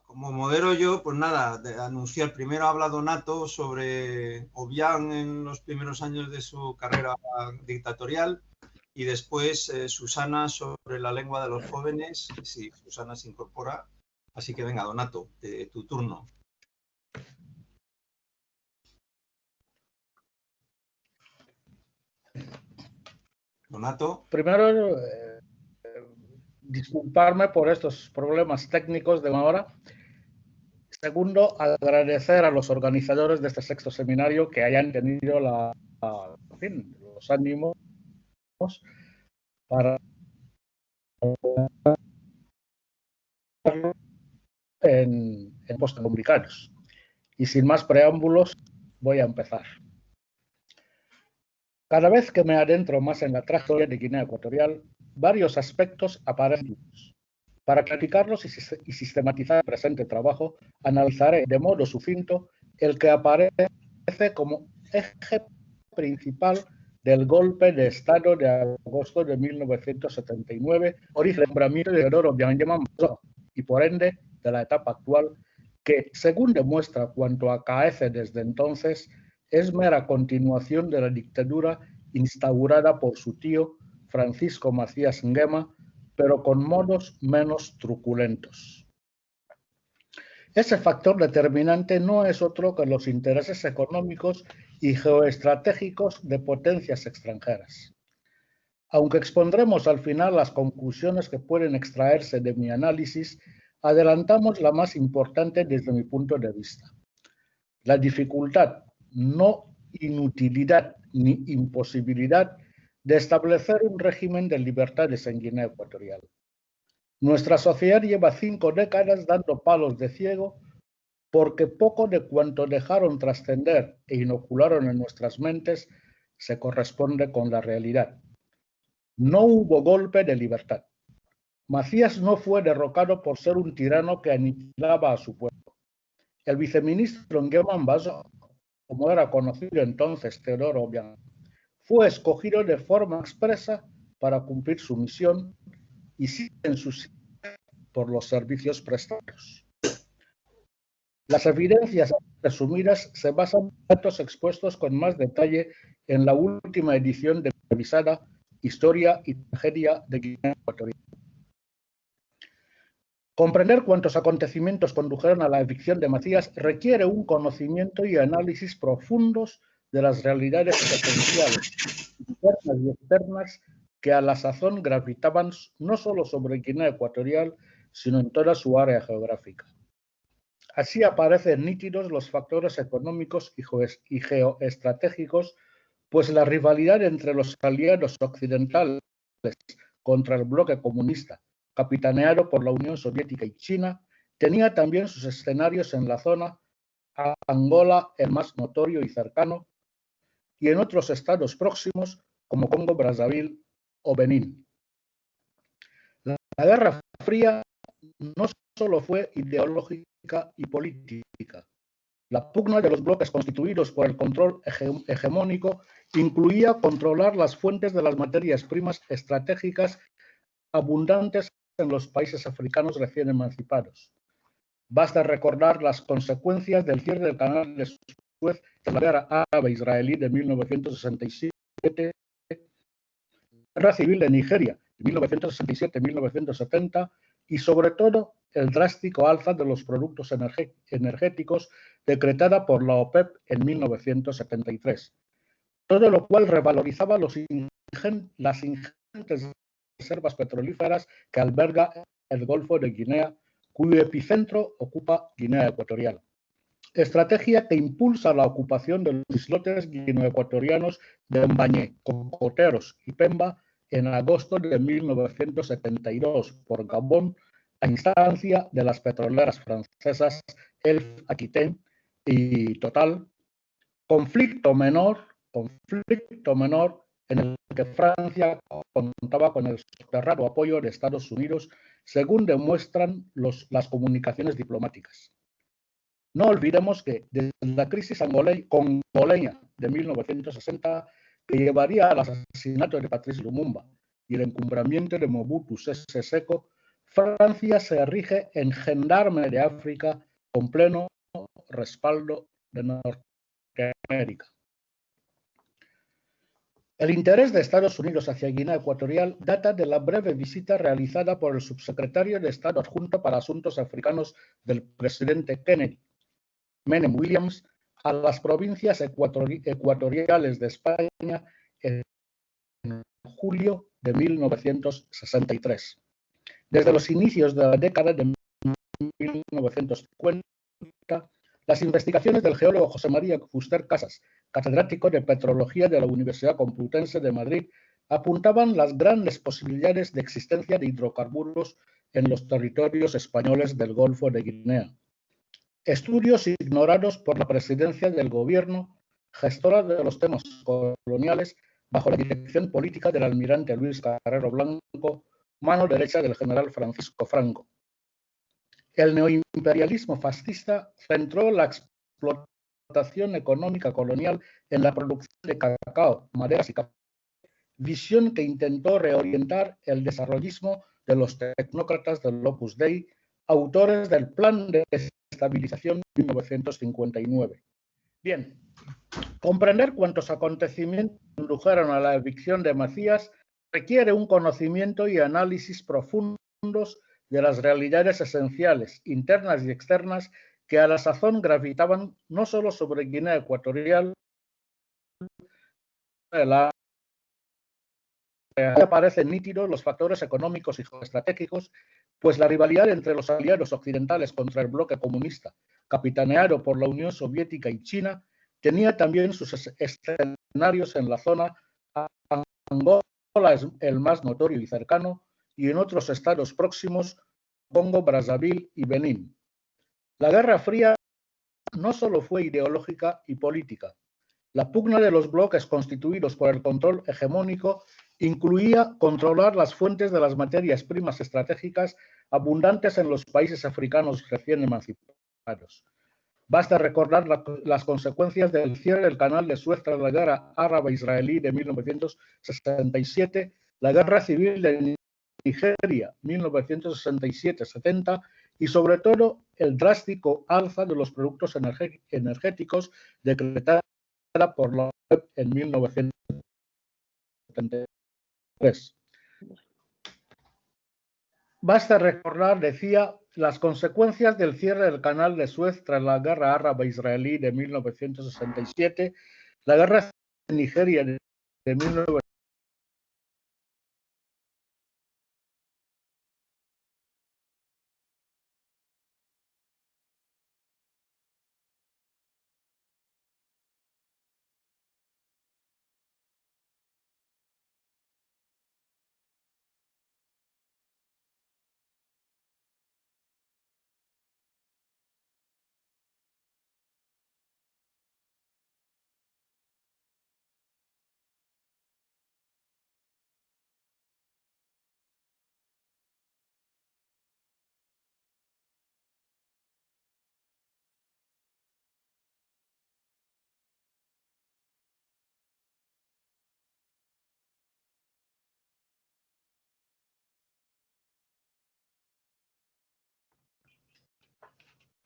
Como modero yo, pues nada, anunciar. Primero habla Donato sobre Obiang en los primeros años de su carrera dictatorial y después Susana sobre la lengua de los jóvenes. Sí, Susana se incorpora. Así que venga, Donato, tu turno. Donato. Primero, disculparme por estos problemas técnicos de una hora. Segundo, agradecer a los organizadores de este sexto seminario que hayan tenido los ánimos para en postcomunicados. Y sin más preámbulos, voy a empezar. Cada vez que me adentro más en la trayectoria de Guinea Ecuatorial, varios aspectos aparecen. Para clarificarlos y sistematizar el presente trabajo, analizaré de modo sucinto el que aparece como eje principal del golpe de Estado de agosto de 1979, origen del nombramiento de Teodoro Obiang y por ende de la etapa actual, que, según demuestra cuanto acaece desde entonces, es mera continuación de la dictadura instaurada por su tío Francisco Macías Nguema, pero con modos menos truculentos. Ese factor determinante no es otro que los intereses económicos y geoestratégicos de potencias extranjeras. Aunque expondremos al final las conclusiones que pueden extraerse de mi análisis, adelantamos la más importante desde mi punto de vista. La dificultad, no inutilidad ni imposibilidad, de establecer un régimen de libertades en Guinea Ecuatorial. Nuestra sociedad lleva 5 décadas dando palos de ciego porque poco de cuanto dejaron trascender e inocularon en nuestras mentes se corresponde con la realidad. No hubo golpe de libertad. Macías no fue derrocado por ser un tirano que aniquilaba a su pueblo. El viceministro Nguema Mbazo, como era conocido entonces Teodoro Obiang, fue escogido de forma expresa para cumplir su misión y sin sus por los servicios prestados. Las evidencias resumidas se basan en datos expuestos con más detalle en la última edición de la revisada Historia y Tragedia de Guinea Ecuatorial. Comprender cuántos acontecimientos condujeron a la evicción de Macías requiere un conocimiento y análisis profundos de las realidades potenciales, internas y externas, que a la sazón gravitaban no solo sobre Guinea Ecuatorial, sino en toda su área geográfica. Así aparecen nítidos los factores económicos y geoestratégicos, pues la rivalidad entre los aliados occidentales contra el bloque comunista, capitaneado por la Unión Soviética y China, tenía también sus escenarios en la zona, Angola el más notorio y cercano, y en otros estados próximos como Congo, Brazzaville o Benín. La Guerra Fría no solo fue ideológica y política. La pugna de los bloques constituidos por el control hegemónico incluía controlar las fuentes de las materias primas estratégicas abundantes en los países africanos recién emancipados. Basta recordar las consecuencias del cierre del canal de Suez de la guerra árabe-israelí de 1967, guerra civil de Nigeria de 1967-1970 y sobre todo el drástico alza de los productos energéticos decretada por la OPEP en 1973. Todo lo cual revalorizaba las ingentes reservas petrolíferas que alberga el Golfo de Guinea, cuyo epicentro ocupa Guinea Ecuatorial. Estrategia que impulsa la ocupación de los islotes guineoecuatorianos de Mbañé, Cocoteros y Pemba en agosto de 1972 por Gabón, a instancia de las petroleras francesas Elf, Aquitaine y Total. Conflicto menor en el que Francia contaba con el soterrado apoyo de Estados Unidos, según demuestran las comunicaciones diplomáticas. No olvidemos que desde la crisis congoleña de 1960, que llevaría al asesinato de Patrice Lumumba y el encumbramiento de Mobutu Sese Seko, Francia se erige en gendarme de África con pleno respaldo de Norteamérica. El interés de Estados Unidos hacia Guinea Ecuatorial data de la breve visita realizada por el subsecretario de Estado adjunto para Asuntos Africanos del presidente Kennedy, Menem Williams, a las provincias ecuatoriales de España en julio de 1963. Desde los inicios de la década de 1950, las investigaciones del geólogo José María Fuster Casas, catedrático de Petrología de la Universidad Complutense de Madrid, apuntaban las grandes posibilidades de existencia de hidrocarburos en los territorios españoles del Golfo de Guinea. Estudios ignorados por la presidencia del gobierno, gestora de los temas coloniales, bajo la dirección política del almirante Luis Carrero Blanco, mano derecha del general Francisco Franco. El neoimperialismo fascista centró la explotación económica colonial en la producción de cacao, maderas y café, visión que intentó reorientar el desarrollismo de los tecnócratas del Opus Dei, autores del Plan de Estabilización de 1959. Bien, comprender cuántos acontecimientos condujeron a la evicción de Macías requiere un conocimiento y análisis profundos de las realidades esenciales, internas y externas, que a la sazón gravitaban no solo sobre Guinea Ecuatorial, aparecen nítidos los factores económicos y geoestratégicos, pues la rivalidad entre los aliados occidentales contra el bloque comunista, capitaneado por la Unión Soviética y China, tenía también sus escenarios en la zona. Angola es el más notorio y cercano, y en otros estados próximos, Congo, Brazzaville y Benín. La Guerra Fría no solo fue ideológica y política. La pugna de los bloques constituidos por el control hegemónico incluía controlar las fuentes de las materias primas estratégicas abundantes en los países africanos recién emancipados. Basta recordar las consecuencias del cierre del canal de Suez tras la guerra árabe-israelí de 1967, la guerra civil de Nigeria 1967-70 y sobre todo el drástico alza de los productos energéticos decretada por la OPEP en 1973. Basta recordar, decía, las consecuencias del cierre del canal de Suez tras la guerra árabe-israelí de 1967, la guerra de Nigeria de 1967,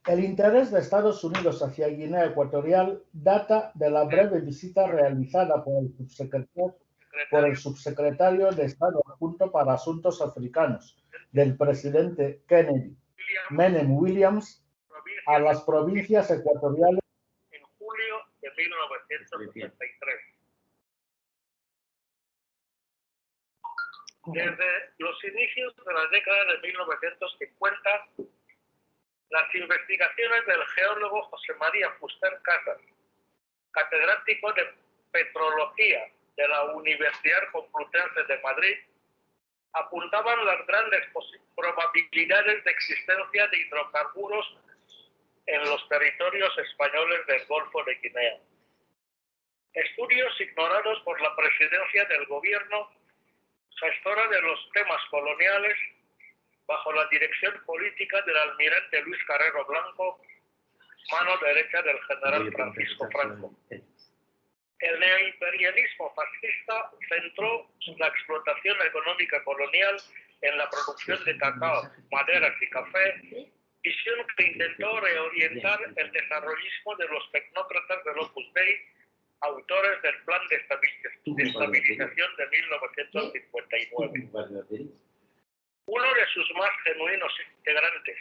el interés de Estados Unidos hacia Guinea Ecuatorial data de la breve visita realizada por el subsecretario de Estado adjunto para Asuntos Africanos del presidente Kennedy, Menem Williams, a las provincias ecuatoriales en julio de 1963. Desde los inicios de la década de 1950, las investigaciones del geólogo José María Fuster Casas, catedrático de Petrología de la Universidad Complutense de Madrid, apuntaban las grandes probabilidades de existencia de hidrocarburos en los territorios españoles del Golfo de Guinea. Estudios ignorados por la presidencia del gobierno, gestora de los temas coloniales, bajo la dirección política del almirante Luis Carrero Blanco, mano derecha del general Francisco Franco. El neoimperialismo fascista centró la explotación económica colonial en la producción de cacao, maderas y café, visión que intentó reorientar el desarrollismo de los tecnócratas del Opus Dei, autores del Plan de Estabilización de 1959. Uno de sus más genuinos integrantes,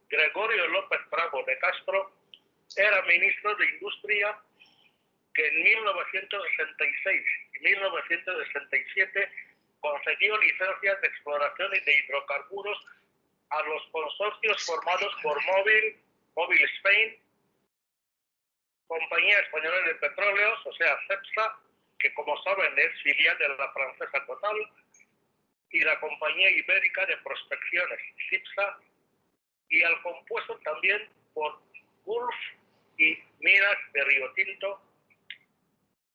Gregorio López Bravo de Castro, era ministro de Industria que en 1966 y 1967 concedió licencias de exploración y de hidrocarburos a los consorcios formados por Móvil Spain, Compañía Española de Petróleos, o sea, CEPSA, que como saben es filial de la francesa Total, y la Compañía Ibérica de Prospecciones, CIPSA, y al compuesto también por Gulf y Minas de Río Tinto,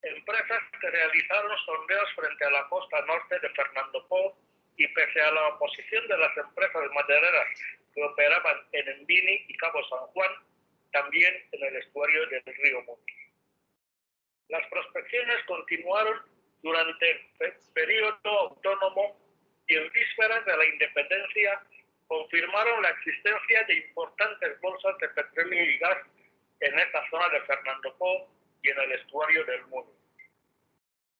empresas que realizaron sondeos frente a la costa norte de Fernando Poo, y pese a la oposición de las empresas madereras que operaban en Envini y Cabo San Juan, también en el estuario del río Muti. Las prospecciones continuaron durante el periodo autónomo y en vísperas de la independencia confirmaron la existencia de importantes bolsas de petróleo y gas en esta zona de Fernando Poo y en el estuario del Muti.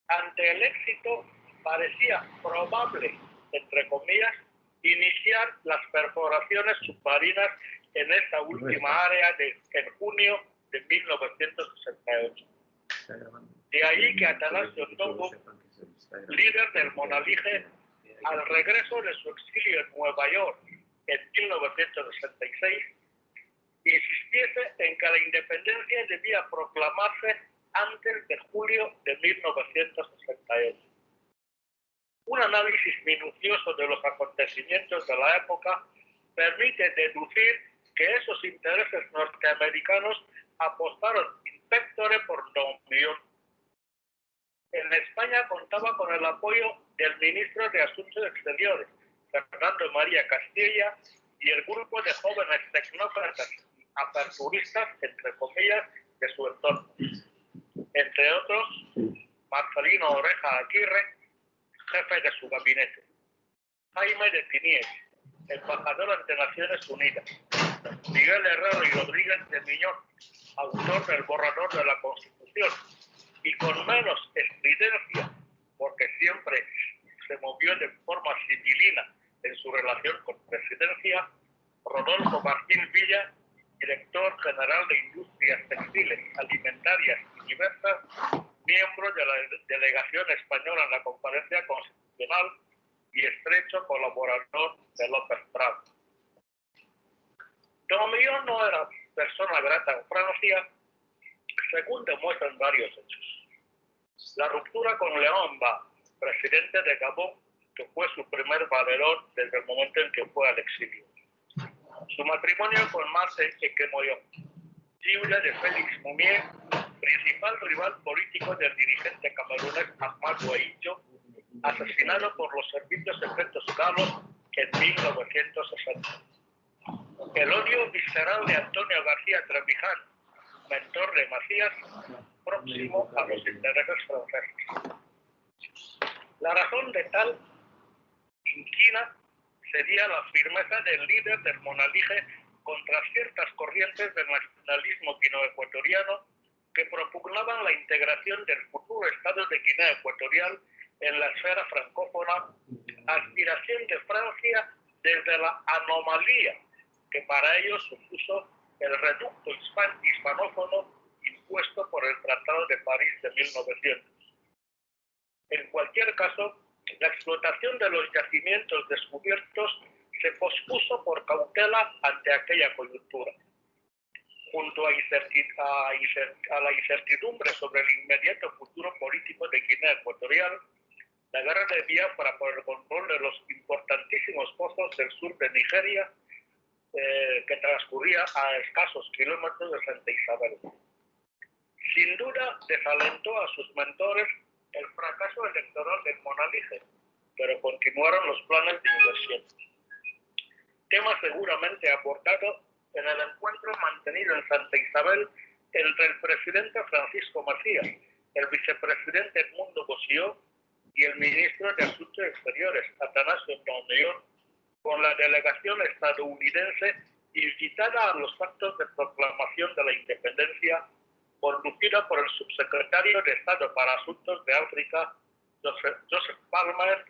Ante el éxito, parecía probable, entre comillas, iniciar las perforaciones submarinas en esta última área en junio de 1968. De ahí que Atanasio Ndongo, líder del Monalige, al regreso de su exilio en Nueva York en 1966, insistiese en que la independencia debía proclamarse antes de julio de 1968. Un análisis minucioso de los acontecimientos de la época permite deducir que esos intereses norteamericanos apostaron in pectore por la unión. En España contaba con el apoyo del ministro de Asuntos Exteriores, Fernando María Castilla, y el grupo de jóvenes tecnócratas aperturistas, entre comillas, de su entorno. Entre otros, Marcelino Oreja Aguirre, jefe de su gabinete, Jaime de Tiniers, embajador ante Naciones Unidas, Miguel Herrero y Rodríguez de Miñón, autor del borrador de la Constitución, y con menos estridencia, porque siempre se movió de forma civilina en su relación con Presidencia, Rodolfo Martín Villa, director general de Industrias Textiles, Alimentarias y Diversas, miembro de la delegación española en la Conferencia Constitucional y estrecho colaborador de López Bravo. Domillón no era persona grata en Francia, según demuestran varios hechos. La ruptura con León Ba, presidente de Gabón, que fue su primer valedor desde el momento en que fue al exilio. Su matrimonio con Marthe Ekemoyon, viuda de Félix Moumier, principal rival político del dirigente camerunés Ahmad Guaidó, asesinado por los servicios secretos galos en 1960. El odio visceral de Antonio García Trevijano, mentor de Macías, próximo a los intereses franceses. La razón de tal inquina sería la firmeza del líder del Monalige contra ciertas corrientes del nacionalismo guineoecuatoriano que propugnaban la integración del futuro Estado de Guinea Ecuatorial en la esfera francófona, aspiración de Francia desde la anomalía que para ellos supuso el reducto hispanófono impuesto por el Tratado de París de 1900. En cualquier caso, la explotación de los yacimientos descubiertos se pospuso por cautela ante aquella coyuntura. Junto a la incertidumbre sobre el inmediato futuro político de Guinea Ecuatorial, la guerra de Biafra por el control de los importantísimos pozos del sur de Nigeria, que transcurría a escasos kilómetros de Santa Isabel. Sin duda, desalentó a sus mentores el fracaso electoral del Monalige, pero continuaron los planes de inversión. Tema seguramente abordado en el encuentro mantenido en Santa Isabel entre el presidente Francisco Macías, el vicepresidente Edmundo Boció y el ministro de Asuntos Exteriores, Atanasio Nomeón, con la delegación estadounidense invitada a los actos de proclamación de la independencia, conducida por el subsecretario de Estado para Asuntos de África, Joseph Palmer,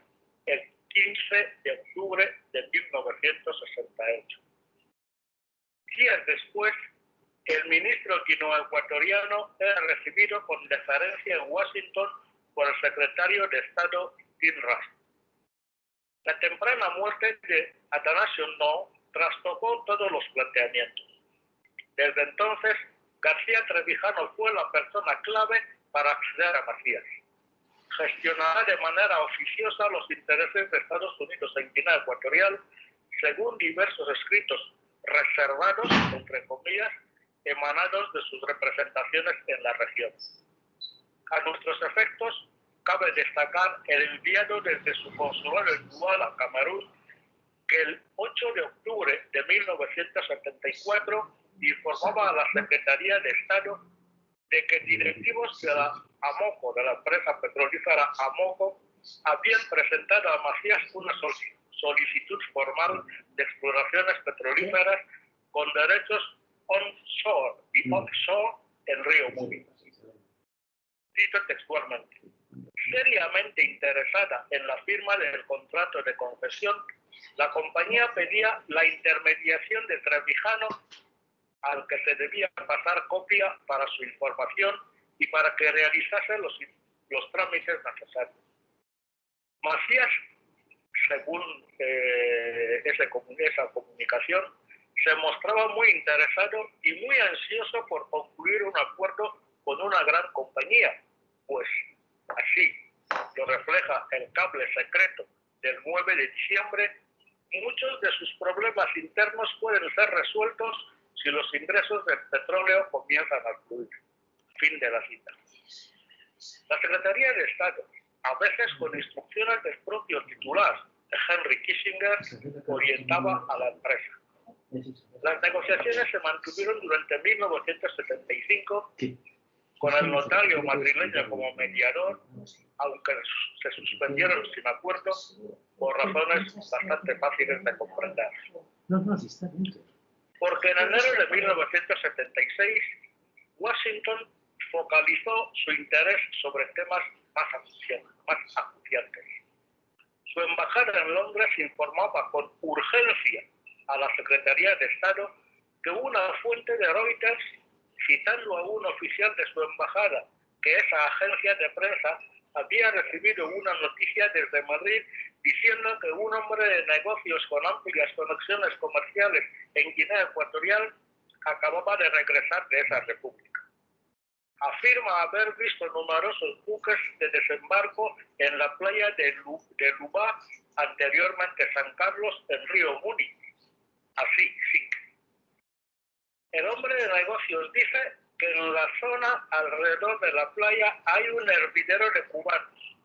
el 15 de octubre de 1968. Días después, el ministro guineoecuatoriano era recibido con deferencia en Washington por el secretario de Estado Tim Rusk. La temprana muerte de Atanasio No trastocó todos los planteamientos. Desde entonces, García Trevijano fue la persona clave para acceder a Macías. Gestionará de manera oficiosa los intereses de Estados Unidos en Guinea Ecuatorial, según diversos escritos reservados, entre comillas, emanados de sus representaciones en la región. A nuestros efectos, cabe destacar el enviado desde su consulado en Douala, Camerún, que el 8 de octubre de 1974 informaba a la Secretaría de Estado de que directivos de la Amoco, de la empresa petrolífera Amoco, habían presentado a Macías una solicitud formal de exploraciones petrolíferas con derechos onshore y offshore en Río Muni. Cito textualmente: seriamente interesada en la firma del contrato de concesión, la compañía pedía la intermediación de Trevijano, al que se debía pasar copia para su información y para que realizase los trámites necesarios. Macías, según esa comunicación, se mostraba muy interesado y muy ansioso por concluir un acuerdo con una gran compañía, pues así lo refleja el cable secreto del 9 de diciembre, muchos de sus problemas internos pueden ser resueltos si los ingresos del petróleo comienzan a fluir. Fin de la cita. La Secretaría de Estado, a veces con instrucciones del propio titular, Henry Kissinger, orientaba a la empresa. Las negociaciones se mantuvieron durante 1975 con el notario madrileño como mediador, aunque se suspendieron sin acuerdo por razones bastante fáciles de comprender. Porque en enero de 1976, Washington focalizó su interés sobre temas más acuciantes. Su embajada en Londres informaba con urgencia a la Secretaría de Estado que una fuente de Reuters, citando a un oficial de su embajada, que esa agencia de prensa había recibido una noticia desde Madrid diciendo que un hombre de negocios con amplias conexiones comerciales en Guinea Ecuatorial acababa de regresar de esa república. Afirma haber visto numerosos buques de desembarco en la playa de Lubá, anteriormente San Carlos, en Río Muni. Así, sí. El hombre de negocios dice que en la zona alrededor de la playa hay un hervidero de cubanos.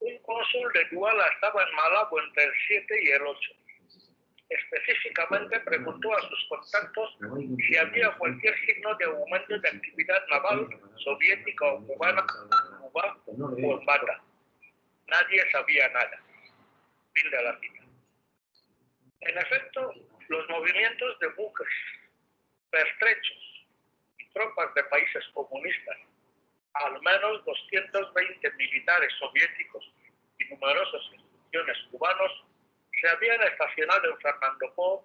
Un cónsul de Douala estaba en Malabo entre el 7 y el 8. Específicamente preguntó a sus contactos si había cualquier signo de aumento de actividad naval soviética o cubana en Cuba o en Bata. Nadie sabía nada. Fin de la cita. En efecto, los movimientos de buques, pertrechos y tropas de países comunistas, al menos 220 militares soviéticos y numerosas instituciones cubanos, se habían estacionado en Fernando Poo,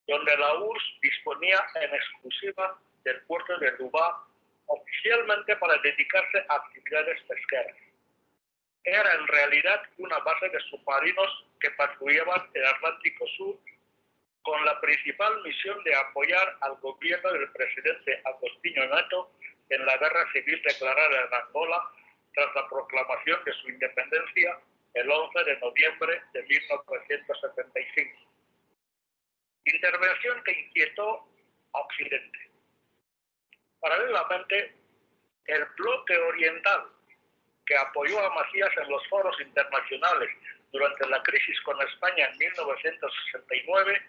donde la URSS disponía en exclusiva del puerto de Lubá, oficialmente para dedicarse a actividades pesqueras. Era en realidad una base de submarinos que patrullaban el Atlántico Sur con la principal misión de apoyar al gobierno del presidente Agostinho Neto en la guerra civil declarada en Angola tras la proclamación de su independencia el 11 de noviembre de 1975. Intervención que inquietó a Occidente. Paralelamente, el bloque oriental, que apoyó a Macías en los foros internacionales durante la crisis con España en 1969,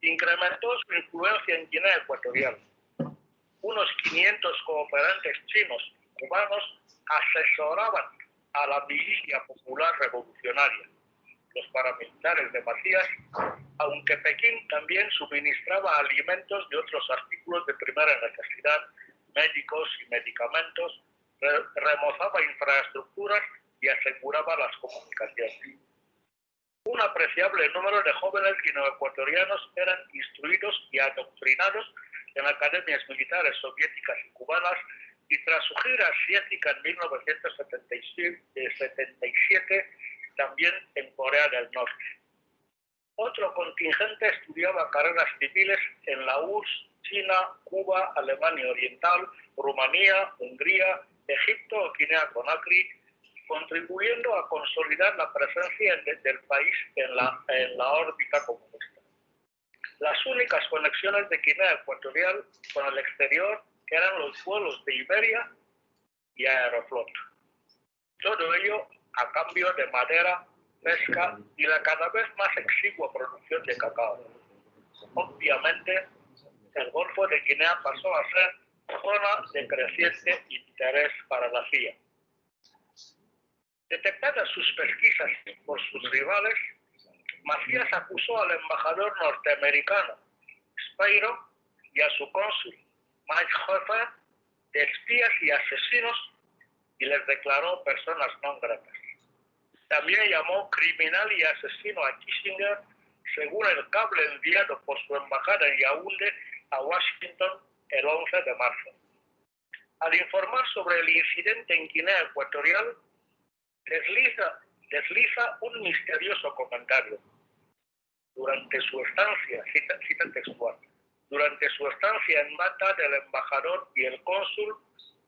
incrementó su influencia en Guinea Ecuatorial. Unos 500 cooperantes chinos cubanos asesoraban a la milicia popular revolucionaria, los paramilitares de Macías, aunque Pekín también suministraba alimentos y otros artículos de primera necesidad, médicos y medicamentos, remozaba infraestructuras y aseguraba las comunicaciones. Un apreciable número de jóvenes guineoecuatorianos eran instruidos y adoctrinados en academias militares soviéticas y cubanas, y tras su gira asiática en 1977, también en Corea del Norte. Otro contingente estudiaba carreras civiles en la URSS, China, Cuba, Alemania Oriental, Rumanía, Hungría, Egipto o Guinea-Conakry, contribuyendo a consolidar la presencia del país en la órbita comunista. Las únicas conexiones de Guinea Ecuatorial con el exterior eran los vuelos de Iberia y Aeroflot. Todo ello a cambio de madera, pesca y la cada vez más exigua producción de cacao. Obviamente, el Golfo de Guinea pasó a ser zona de creciente interés para la CIA. Detectadas sus pesquisas por sus rivales, Macías acusó al embajador norteamericano Spiro y a su cónsul Mike Hoffer de espías y asesinos y les declaró personas non gratas. También llamó criminal y asesino a Kissinger, según el cable enviado por su embajada en Yaoundé a Washington el 11 de marzo. Al informar sobre el incidente en Guinea Ecuatorial, desliza un misterioso comentario. Durante su estancia, cita textual, durante su estancia en Bata, el embajador y el cónsul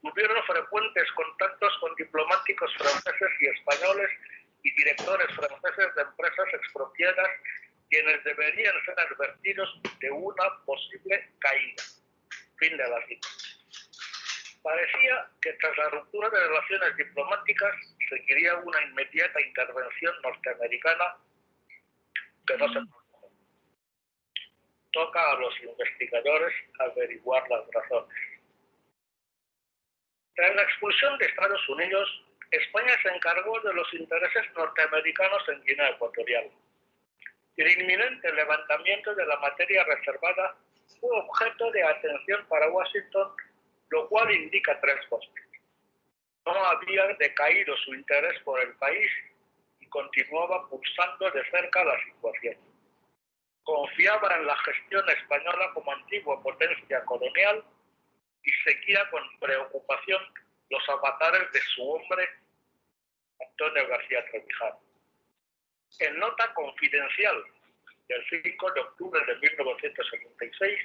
tuvieron frecuentes contactos con diplomáticos franceses y españoles y directores franceses de empresas expropiadas, quienes deberían ser advertidos de una posible caída. Fin de la cita. Parecía que tras la ruptura de relaciones diplomáticas seguiría una inmediata intervención norteamericana que no se produjo. Toca a los investigadores averiguar las razones. Tras la expulsión de Estados Unidos, España se encargó de los intereses norteamericanos en Guinea Ecuatorial. El inminente levantamiento de la materia reservada fue objeto de atención para Washington, lo cual indica tres cosas. No había decaído su interés por el país y continuaba pulsando de cerca la situación. Confiaba en la gestión española como antigua potencia colonial y seguía con preocupación los avatares de su hombre, Antonio García Trevijano. En nota confidencial del 5 de octubre de 1976,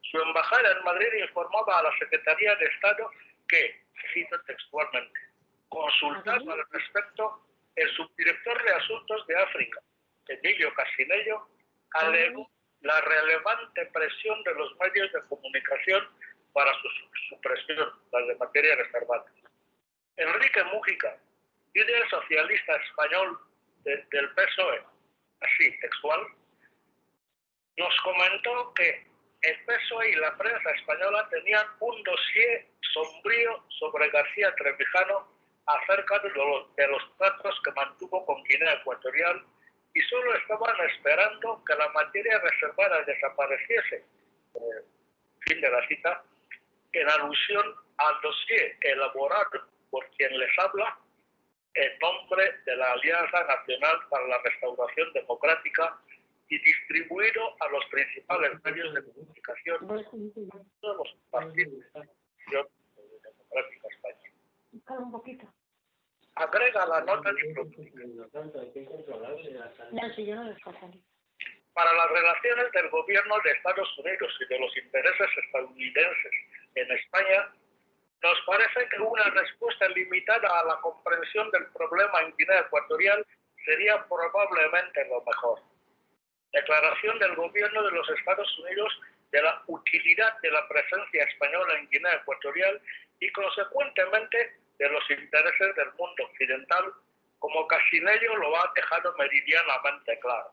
su embajada en Madrid informaba a la Secretaría de Estado que, cito textualmente, consultado al respecto, el subdirector de Asuntos de África, Emilio Casinello, alegó la relevante presión de los medios de comunicación para su supresión, las de materia reservada. Enrique Mújica, líder socialista español del PSOE, así textual, nos comentó que el PSOE y la prensa española tenían un dossier sombrío sobre García Trevijano acerca de los tratos que mantuvo con Guinea Ecuatorial y solo estaban esperando que la materia reservada desapareciese. Fin de la cita. En alusión al dossier elaborado por quien les habla en nombre de la Alianza Nacional para la Restauración Democrática y distribuido a los principales medios de comunicación de los partidos de la Unión Democrática Española. Agrega la nota diplomática. Para las relaciones del gobierno de Estados Unidos y de los intereses estadounidenses en España, nos parece que una respuesta limitada a la comprensión del problema en Guinea Ecuatorial sería probablemente lo mejor. Declaración del gobierno de los Estados Unidos de la utilidad de la presencia española en Guinea Ecuatorial y consecuentemente de los intereses del mundo occidental, como Casinello lo ha dejado meridianamente claro.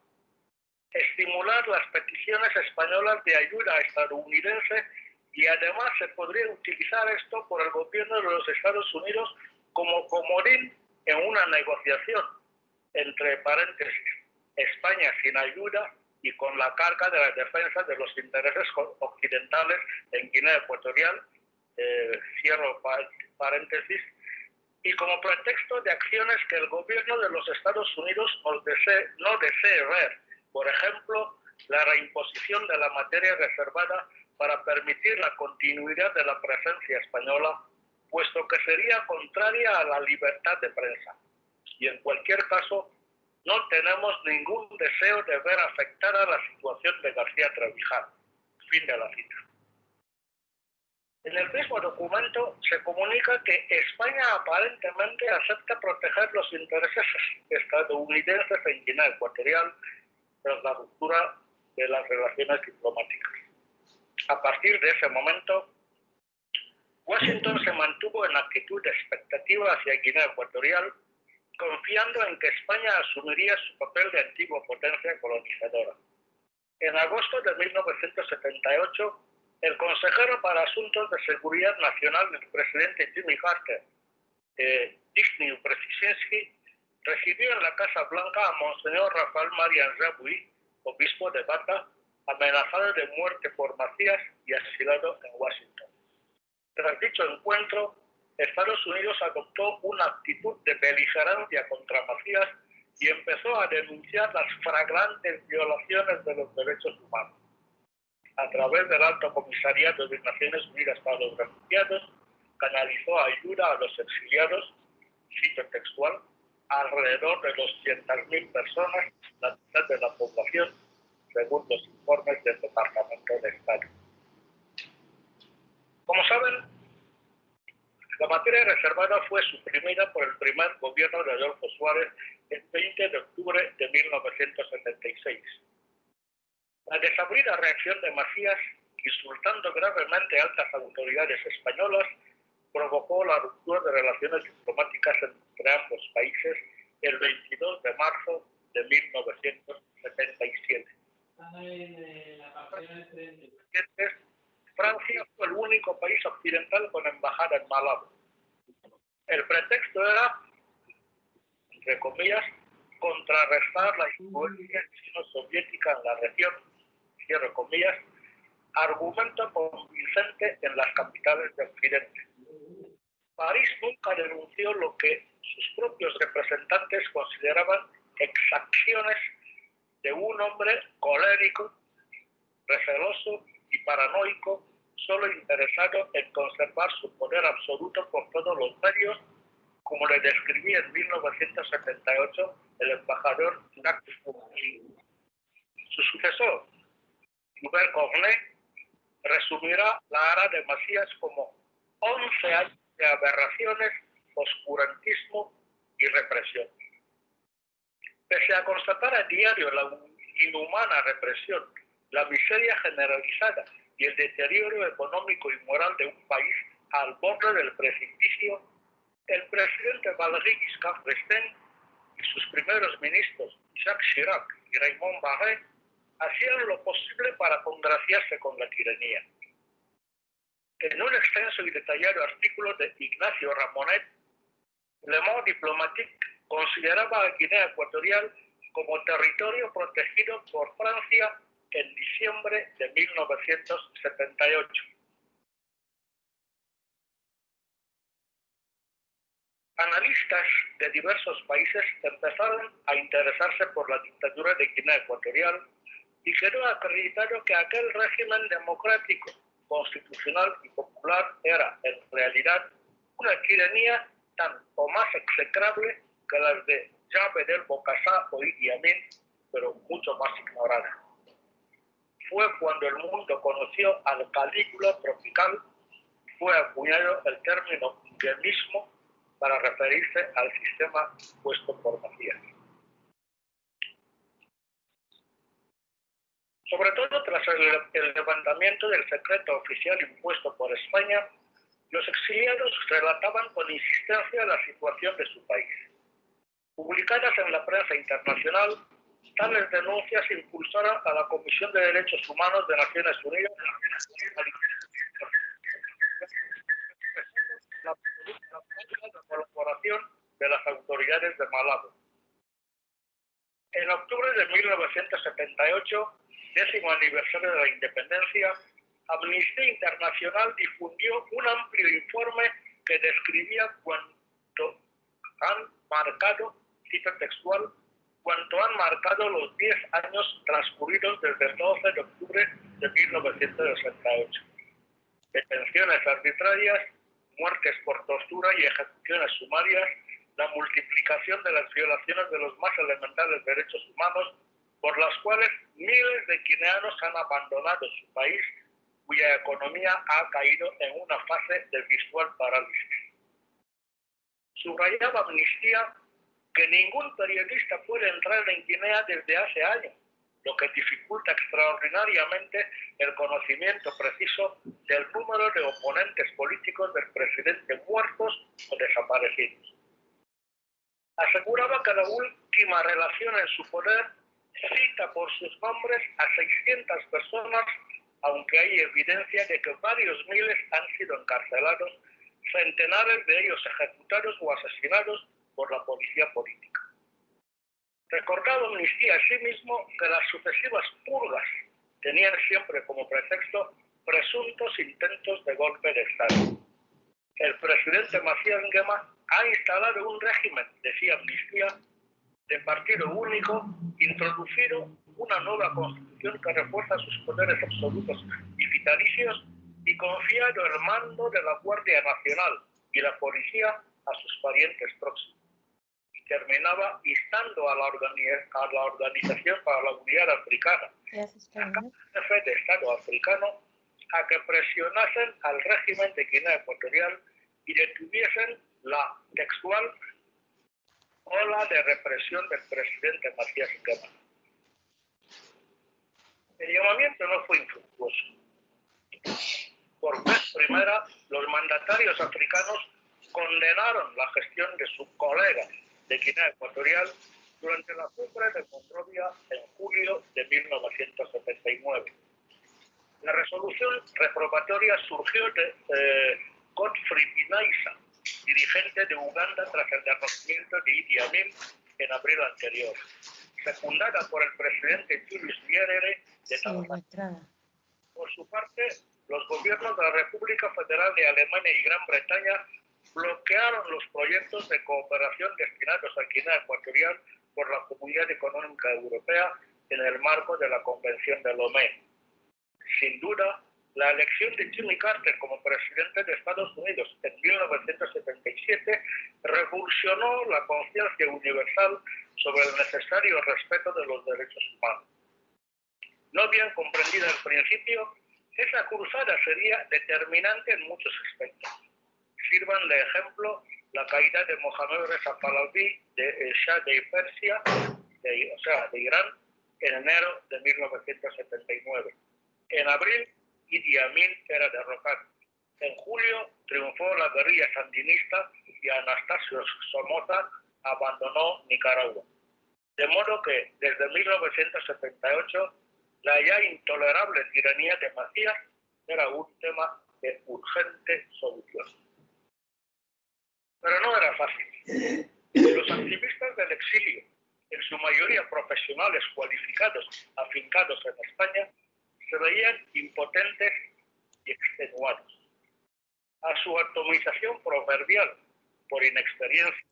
Estimular las peticiones españolas de ayuda estadounidense y además se podría utilizar esto por el gobierno de los Estados Unidos como comodín en una negociación entre paréntesis España sin ayuda y con la carga de la defensa de los intereses occidentales en Guinea Ecuatorial, cierro paréntesis, y como pretexto de acciones que el gobierno de los Estados Unidos no desee ver, por ejemplo, la reimposición de la materia reservada para permitir la continuidad de la presencia española, puesto que sería contraria a la libertad de prensa. Y en cualquier caso, no tenemos ningún deseo de ver afectada la situación de García Trevijano. Fin de la cita. En el mismo documento se comunica que España aparentemente acepta proteger los intereses estadounidenses en Guinea Ecuatorial tras la ruptura de las relaciones diplomáticas. A partir de ese momento, Washington se mantuvo en actitud de expectativa hacia Guinea Ecuatorial, confiando en que España asumiría su papel de antigua potencia colonizadora. En agosto de 1978, el consejero para Asuntos de Seguridad Nacional del presidente Jimmy Carter, Zbigniew Brzezinski, recibió en la Casa Blanca a Monseñor Rafael Marian Rabuí, obispo de Bata, amenazado de muerte por Macías y asilado en Washington. Tras dicho encuentro, Estados Unidos adoptó una actitud de beligerancia contra Macías y empezó a denunciar las flagrantes violaciones de los derechos humanos. A través del Alto Comisariado de Naciones Unidas para los Refugiados, canalizó ayuda a los exiliados, cito textual, alrededor de 200.000 personas, la mitad de la población, según los informes del Departamento de Estado. Como saben, la materia reservada fue suprimida por el primer gobierno de Adolfo Suárez el 20 de octubre de 1976. La desabrida reacción de Macías, insultando gravemente a altas autoridades españolas, provocó la ruptura de relaciones diplomáticas entre ambos países el 22 de marzo de 1977. Francia fue el único país occidental con embajada en Malabo. El pretexto era, entre comillas, contrarrestar la influencia chino-soviética en la región, cierro comillas, argumento convincente en las capitales de Occidente. París nunca denunció lo que sus propios representantes consideraban exacciones de un hombre colérico, receloso y paranoico, solo interesado en conservar su poder absoluto por todos los medios, como le describía en 1978 el embajador Jacques Cousteau. Su sucesor, Hubert Cornet, resumirá la era de Macías como 11 años de aberraciones, oscurantismo y represión. Pese a constatar a diario la inhumana represión, la miseria generalizada y el deterioro económico y moral de un país al borde del precipicio, el presidente Valéry Giscard d'Estaing y sus primeros ministros, Jacques Chirac y Raymond Barre, hacían lo posible para congraciarse con la tiranía. En un extenso y detallado artículo de Ignacio Ramonet, Le Monde Diplomatique consideraba a Guinea Ecuatorial como territorio protegido por Francia en diciembre de 1978. Analistas de diversos países empezaron a interesarse por la dictadura de Guinea Ecuatorial y quedó acreditado que aquel régimen democrático, constitucional y popular era, en realidad, una tiranía tan o más execrable que las de Jean Bedel Bokassa o Idi Amin, pero mucho más ignorada. Fue cuando el mundo conoció al Calígula tropical, fue acuñado el término guemismo para referirse al sistema impuesto por Macías. Sobre todo tras el levantamiento del secreto oficial impuesto por España, los exiliados relataban con insistencia la situación de su país. Publicadas en la prensa internacional, tales denuncias impulsaron a la Comisión de Derechos Humanos de Naciones Unidas la colaboración de las autoridades de Malabo. En octubre de 1978, 10º aniversario de la independencia, Amnistía Internacional difundió un amplio informe que describía cuánto han marcado, cita textual, cuanto han marcado los 10 años transcurridos desde el 12 de octubre de 1968. Detenciones arbitrarias, muertes por tortura y ejecuciones sumarias, la multiplicación de las violaciones de los más elementales derechos humanos, por las cuales miles de guineanos han abandonado su país, cuya economía ha caído en una fase de virtual parálisis. Subrayaba Amnistía que ningún periodista puede entrar en Guinea desde hace años, lo que dificulta extraordinariamente el conocimiento preciso del número de oponentes políticos del presidente muertos o desaparecidos. Aseguraba que la última relación en su poder cita por sus nombres a 600 personas, aunque hay evidencia de que varios miles han sido encarcelados, centenares de ellos ejecutados o asesinados por la policía política. Recordaba Amnistía asimismo que las sucesivas purgas tenían siempre como pretexto presuntos intentos de golpe de Estado. El presidente Macías Nguema ha instalado un régimen, decía Amnistía, de partido único, introducido una nueva constitución que refuerza sus poderes absolutos y vitalicios y confiado el mando de la Guardia Nacional y la policía a sus parientes próximos. Terminaba instando a la Organización para la Unidad Africana, al jefe de Estado africano, a que presionasen al régimen de Guinea Ecuatorial y detuviesen la textual ola de represión del presidente Macías Nguema. El llamamiento no fue infructuoso. Por vez primera, los mandatarios africanos condenaron la gestión de su colega de Guinea Ecuatorial durante la cumbre de Monrovia en julio de 1979. La resolución reprobatoria surgió de Godfrey Binaisa, dirigente de Uganda tras el derrocamiento de Idi Amin en abril anterior, secundada por el presidente Julius Nyerere de Tanzania. Por su parte, los gobiernos de la República Federal de Alemania y Gran Bretaña bloquearon los proyectos de cooperación destinados a Guinea Ecuatorial por la Comunidad Económica Europea en el marco de la Convención de Lomé. Sin duda, la elección de Jimmy Carter como presidente de Estados Unidos en 1977 revolucionó la conciencia universal sobre el necesario respeto de los derechos humanos. No bien comprendida al principio, esa cruzada sería determinante en muchos aspectos. Sirvan de ejemplo la caída de Mohammad Reza Pahlavi de Shah de Persia, de Irán, en enero de 1979. En abril, Idi Amin era derrocado. En julio, triunfó la guerrilla sandinista y Anastasio Somoza abandonó Nicaragua. De modo que, desde 1978, la ya intolerable tiranía de Macías era un tema de urgente solución. Pero no era fácil. Los activistas del exilio, en su mayoría profesionales cualificados afincados en España, se veían impotentes y extenuados. A su atomización proverbial por inexperiencia,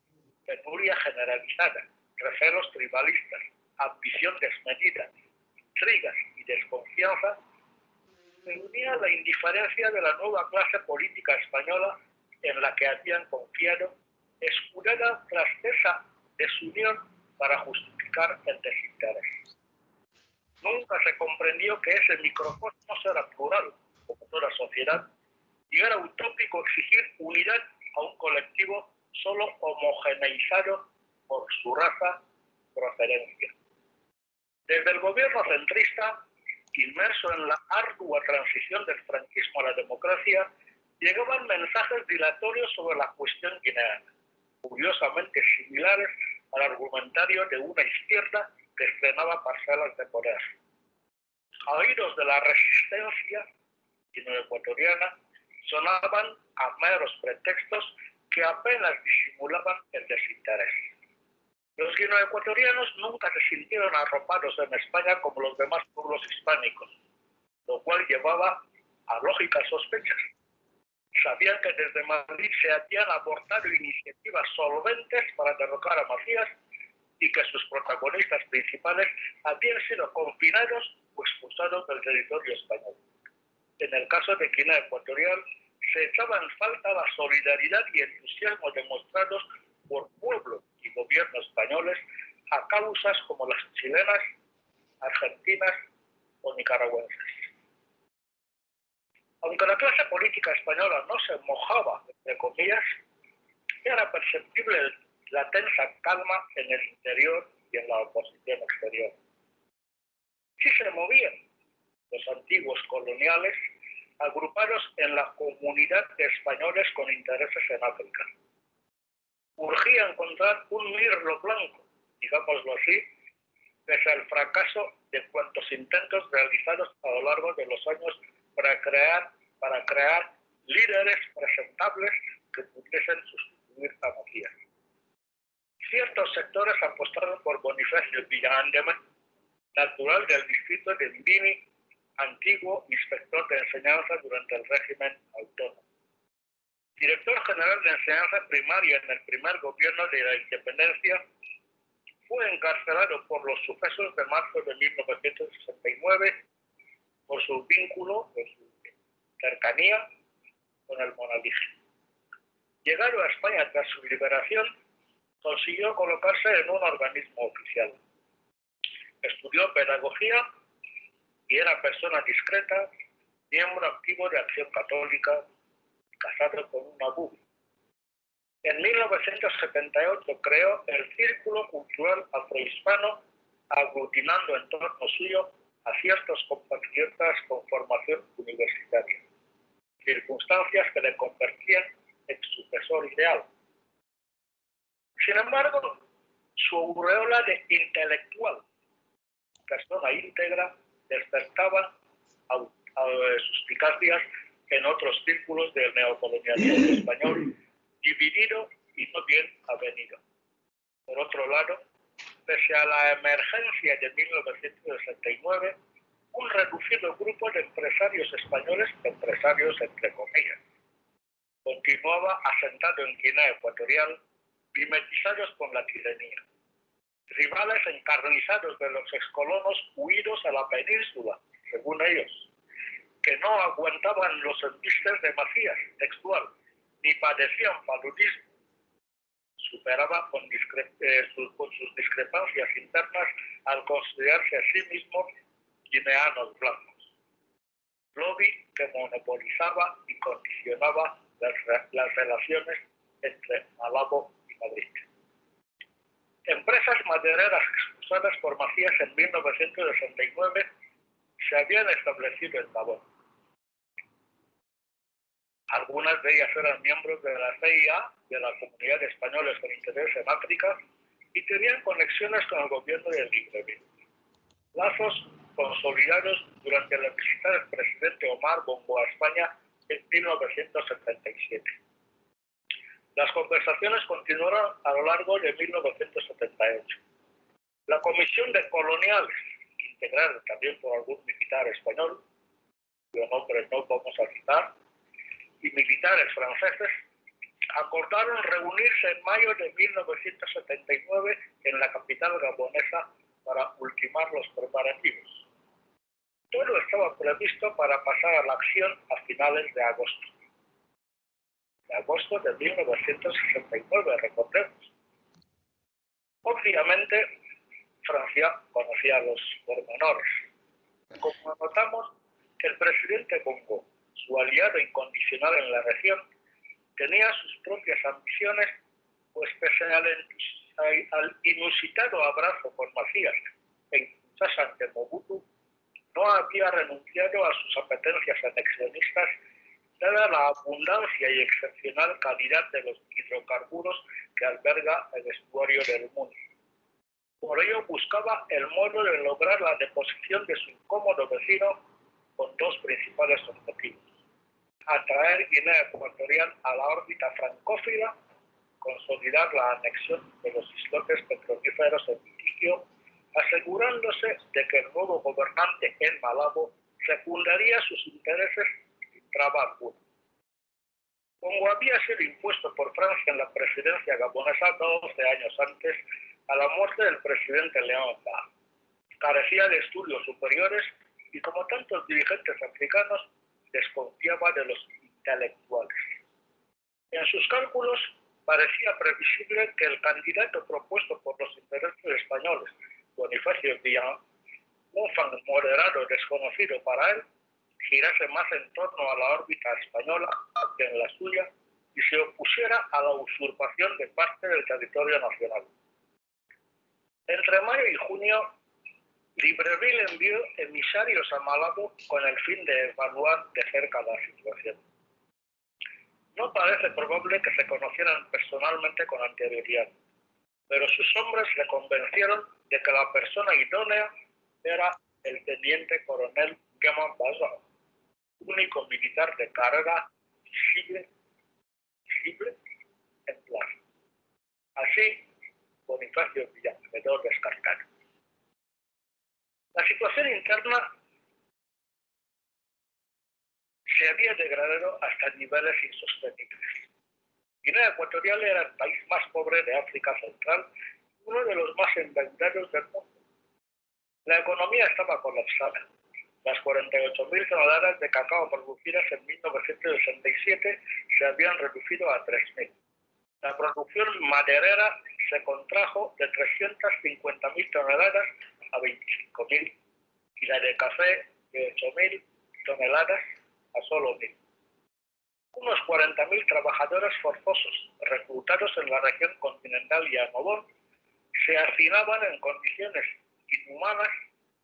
penuria generalizada, recelos tribalistas, ambición desmedida, intrigas y desconfianza, se unía la indiferencia de la nueva clase política española en la que habían confiado, escudada tras esa desunión para justificar el desinterés. Nunca se comprendió que ese microcosmos era plural, como toda sociedad, y era utópico exigir unidad a un colectivo solo homogeneizado por su raza, procedencia. Desde el gobierno centrista, inmerso en la ardua transición del franquismo a la democracia, llegaban mensajes dilatorios sobre la cuestión guineana, curiosamente similares al argumentario de una izquierda que estrenaba parcelas de poder. A oídos de la resistencia guineoecuatoriana sonaban a meros pretextos que apenas disimulaban el desinterés. Los guineoecuatorianos nunca se sintieron arropados en España como los demás pueblos hispánicos, lo cual llevaba a lógicas sospechas. Sabían que desde Madrid se habían abortado iniciativas solventes para derrocar a Macías y que sus protagonistas principales habían sido confinados o expulsados del territorio español. En el caso de Guinea Ecuatorial, se echaba en falta la solidaridad y entusiasmo demostrados por pueblo y gobierno españoles a causas como las chilenas, argentinas o nicaragüenses. Aunque la clase política española no se mojaba, entre comillas, era perceptible la tensa calma en el interior y en la oposición exterior. Sí se movían los antiguos coloniales agrupados en la comunidad de españoles con intereses en África. Urgía encontrar un mirlo blanco, digámoslo así, pese al fracaso de cuantos intentos realizados a lo largo de los años para crear líderes presentables que pudiesen sustituir a Macías. Ciertos sectores apostaron por Bonifacio Villarandeme, natural del distrito de Mbini, antiguo inspector de enseñanza durante el régimen autónomo. Director general de enseñanza primaria en el primer gobierno de la independencia, fue encarcelado por los sucesos de marzo de 1969 por su vínculo, por su cercanía con el monaguismo. Llegado a España tras su liberación, consiguió colocarse en un organismo oficial. Estudió pedagogía y era persona discreta, miembro activo de Acción Católica, casado con una bubi. En 1978 creó el Círculo Cultural Afrohispano, aglutinando en torno suyo a ciertos compatriotas con formación universitaria, circunstancias que le convertían en sucesor ideal. Sin embargo, su aureola de intelectual, persona íntegra, despertaba suspicacias en otros círculos del neocolonialismo español, dividido y no bien avenido. Por otro lado, pese a la emergencia de 1969, un reducido grupo de empresarios españoles, empresarios entre comillas, continuaba asentado en Guinea Ecuatorial, mimetizados con la tiranía. Rivales encarnizados de los excolonos huidos a la península, según ellos, que no aguantaban los embistes de Macías, textual, ni padecían paludismo. Superaba con sus discrepancias internas al considerarse a sí mismos guineanos blancos. Lobby que monopolizaba y condicionaba las relaciones entre Malabo y Madrid. Empresas madereras expulsadas por Macías en 1969 se habían establecido en Gabón. Algunas de ellas eran miembros de la CIA, de la Comunidad de Españoles con Interés en África, y tenían conexiones con el gobierno de Libreville. Lazos consolidados durante la visita del presidente Omar Bongo a España en 1977. Las conversaciones continuaron a lo largo de 1978. La Comisión de Coloniales, integrada también por algún militar español, cuyo nombre no vamos a citar, y militares franceses, acordaron reunirse en mayo de 1979 en la capital gabonesa para ultimar los preparativos. Todo estaba previsto para pasar a la acción a finales de agosto. De agosto de 1969, recordemos. Obviamente, Francia conocía los pormenores. Como notamos, el presidente Bongo, su aliado incondicional en la región, tenía sus propias ambiciones, pues pese al inusitado abrazo con Macías en Kinshasa ante Mobutu, no había renunciado a sus apetencias anexionistas, dada la abundancia y excepcional calidad de los hidrocarburos que alberga el estuario del Muni. Por ello buscaba el modo de lograr la deposición de su incómodo vecino con dos principales objetivos. atraer Guinea Ecuatorial a la órbita francófila, consolidar la anexión de los islotes petrolíferos en litigio, asegurándose de que el nuevo gobernante en Malabo secundaría sus intereses sin traba alguna. Como había sido impuesto por Francia en la presidencia gabonesa 12 años antes, a la muerte del presidente Léon Mba, carecía de estudios superiores y, como tantos dirigentes africanos, desconfiaba de los intelectuales. En sus cálculos parecía previsible que el candidato propuesto por los intereses españoles, Bonifacio Villán, un fan moderado desconocido para él, girase más en torno a la órbita española que en la suya y se opusiera a la usurpación de parte del territorio nacional. Entre mayo y junio, Libreville envió emisarios a Malabo con el fin de evaluar de cerca la situación. No parece probable que se conocieran personalmente con anterioridad, pero sus hombres le convencieron de que la persona idónea era el teniente coronel Nguema Bazoum, único militar de carrera visible en plaza. Así, Bonifacio Villán quedó descartado. La situación interna se había degradado hasta niveles insostenibles. Guinea Ecuatorial era el país más pobre de África Central y uno de los más endeudados del mundo. La economía estaba colapsada. Las 48.000 toneladas de cacao producidas en 1967 se habían reducido a 3.000. La producción maderera se contrajo de 350.000 toneladas a 25.000 y la de café de 8.000 toneladas a solo 1.000. Unos 40.000 trabajadores forzosos reclutados en la región continental y Anobón se hacinaban en condiciones inhumanas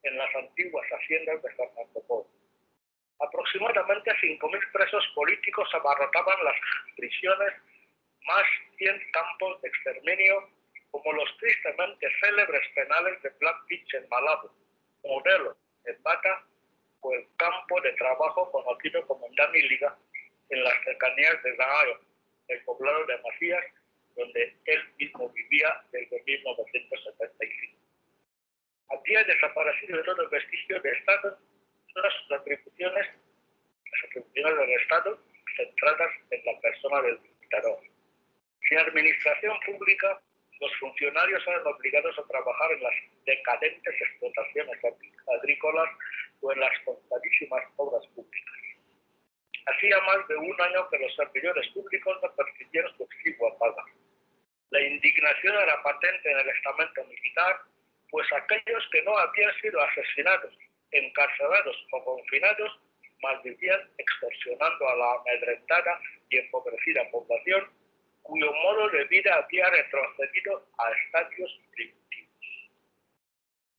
en las antiguas haciendas de Fernando Poo. Aproximadamente 5.000 presos políticos abarrotaban las prisiones, más 100 campos de exterminio, como los tristemente célebres penales de Black Beach en Malabo, Modelo en Bata o el campo de trabajo conocido como Ndamiliga en las cercanías de Zagayo, el poblado de Macías, donde él mismo vivía desde 1975. Había desaparecido de todo vestigio de Estado, todas sus atribuciones, las atribuciones del Estado, centradas en la persona del dictador. Sin administración pública, los funcionarios eran obligados a trabajar en las decadentes explotaciones agrícolas o en las contadísimas obras públicas. Hacía más de un año que los servidores públicos no percibieron su exigua paga. La indignación era patente en el estamento militar, pues aquellos que no habían sido asesinados, encarcelados o confinados malvivían extorsionando a la amedrentada y empobrecida población, cuyo modo de vida había retrocedido a estadios primitivos.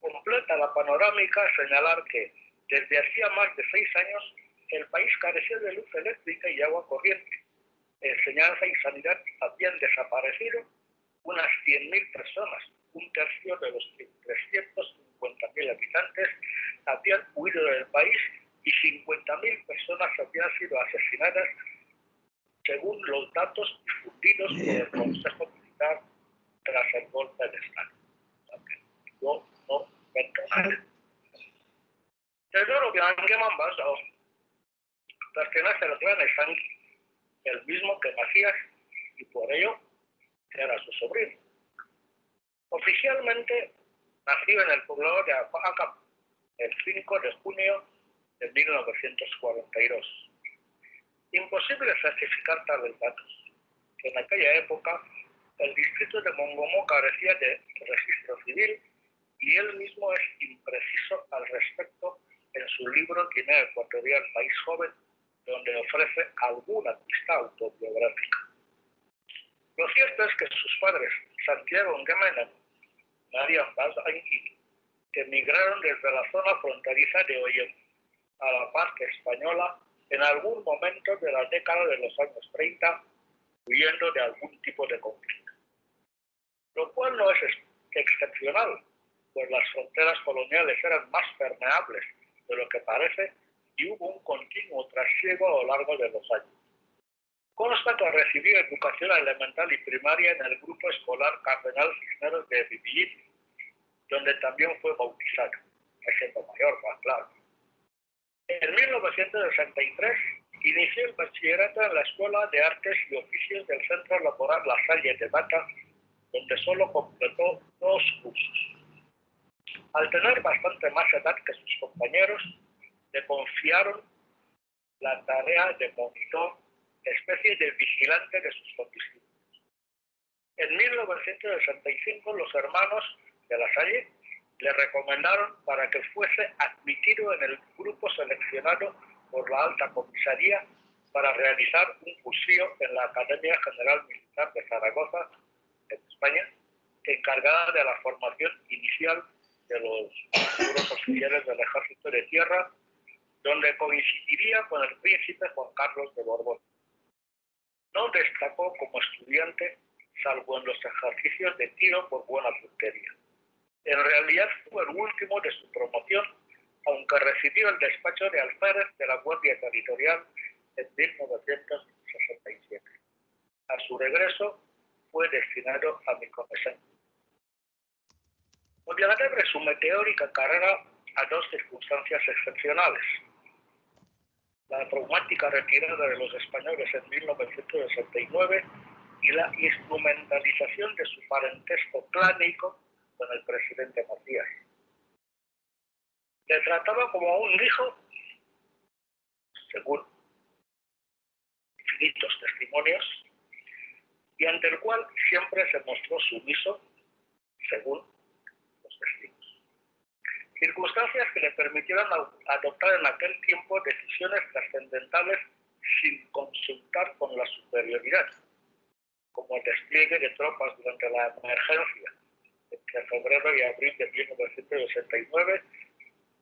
Completa la panorámica señalar que, desde hacía más de 6 años, el país carecía de luz eléctrica y agua corriente. Enseñanza y sanidad habían desaparecido, unas 100.000 personas, un tercio de los 350.000 habitantes, habían huido del país y 50.000 personas habían sido asesinadas, según los datos difundidos por el Consejo Militar tras el golpe de Estado. Yo no invento nada. Teodoro Nguema Bazoum pertenece al clan Esangue, el mismo que Macías, y por ello era su sobrino. Oficialmente nació en el poblado de Acap el 5 de junio de 1942. Imposible certificar tales datos. En aquella época, el distrito de Mongomo carecía de registro civil y él mismo es impreciso al respecto en su libro Guinea Ecuatorial, País Joven, donde ofrece alguna pista autobiográfica. Lo cierto es que sus padres, Santiago Nguema y Mariam Bazoum, emigraron desde la zona fronteriza de Oyen a la parte española en algún momento de la década de los años 30, huyendo de algún tipo de conflicto. Lo cual no es excepcional, pues las fronteras coloniales eran más permeables de lo que parece y hubo un continuo trasiego a lo largo de los años. Consta que recibió educación elemental y primaria en el grupo escolar Cardenal Cisneros de Vipillín, donde también fue bautizado, siendo mayor, más claro. En 1963 inició el bachillerato en la Escuela de Artes y Oficios del Centro Laboral La Salle de Bata, donde solo completó 2 cursos. Al tener bastante más edad que sus compañeros, le confiaron la tarea de monitor, especie de vigilante de sus condiscípulos. En 1965 los hermanos de La Salle le recomendaron para que fuese admitido en el grupo seleccionado por la Alta Comisaría para realizar un cursillo en la Academia General Militar de Zaragoza, en España, encargada de la formación inicial de los futuros oficiales del Ejército de Tierra, donde coincidiría con el príncipe Juan Carlos de Borbón. No destacó como estudiante, salvo en los ejercicios de tiro por buena puntería. En realidad fue el último de su promoción, aunque recibió el despacho de alférez de la Guardia Territorial en 1967. A su regreso fue destinado a Micomesén. Boyagatá resume teórica carrera a 2 circunstancias excepcionales: la traumática retirada de los españoles en 1969 y la instrumentalización de su parentesco clánico con el presidente Macías. Le trataba como un hijo, según infinitos testimonios, y ante el cual siempre se mostró sumiso, según los testigos. Circunstancias que le permitieron adoptar en aquel tiempo decisiones trascendentales sin consultar con la superioridad, como el despliegue de tropas durante la emergencia entre febrero y abril de 1969,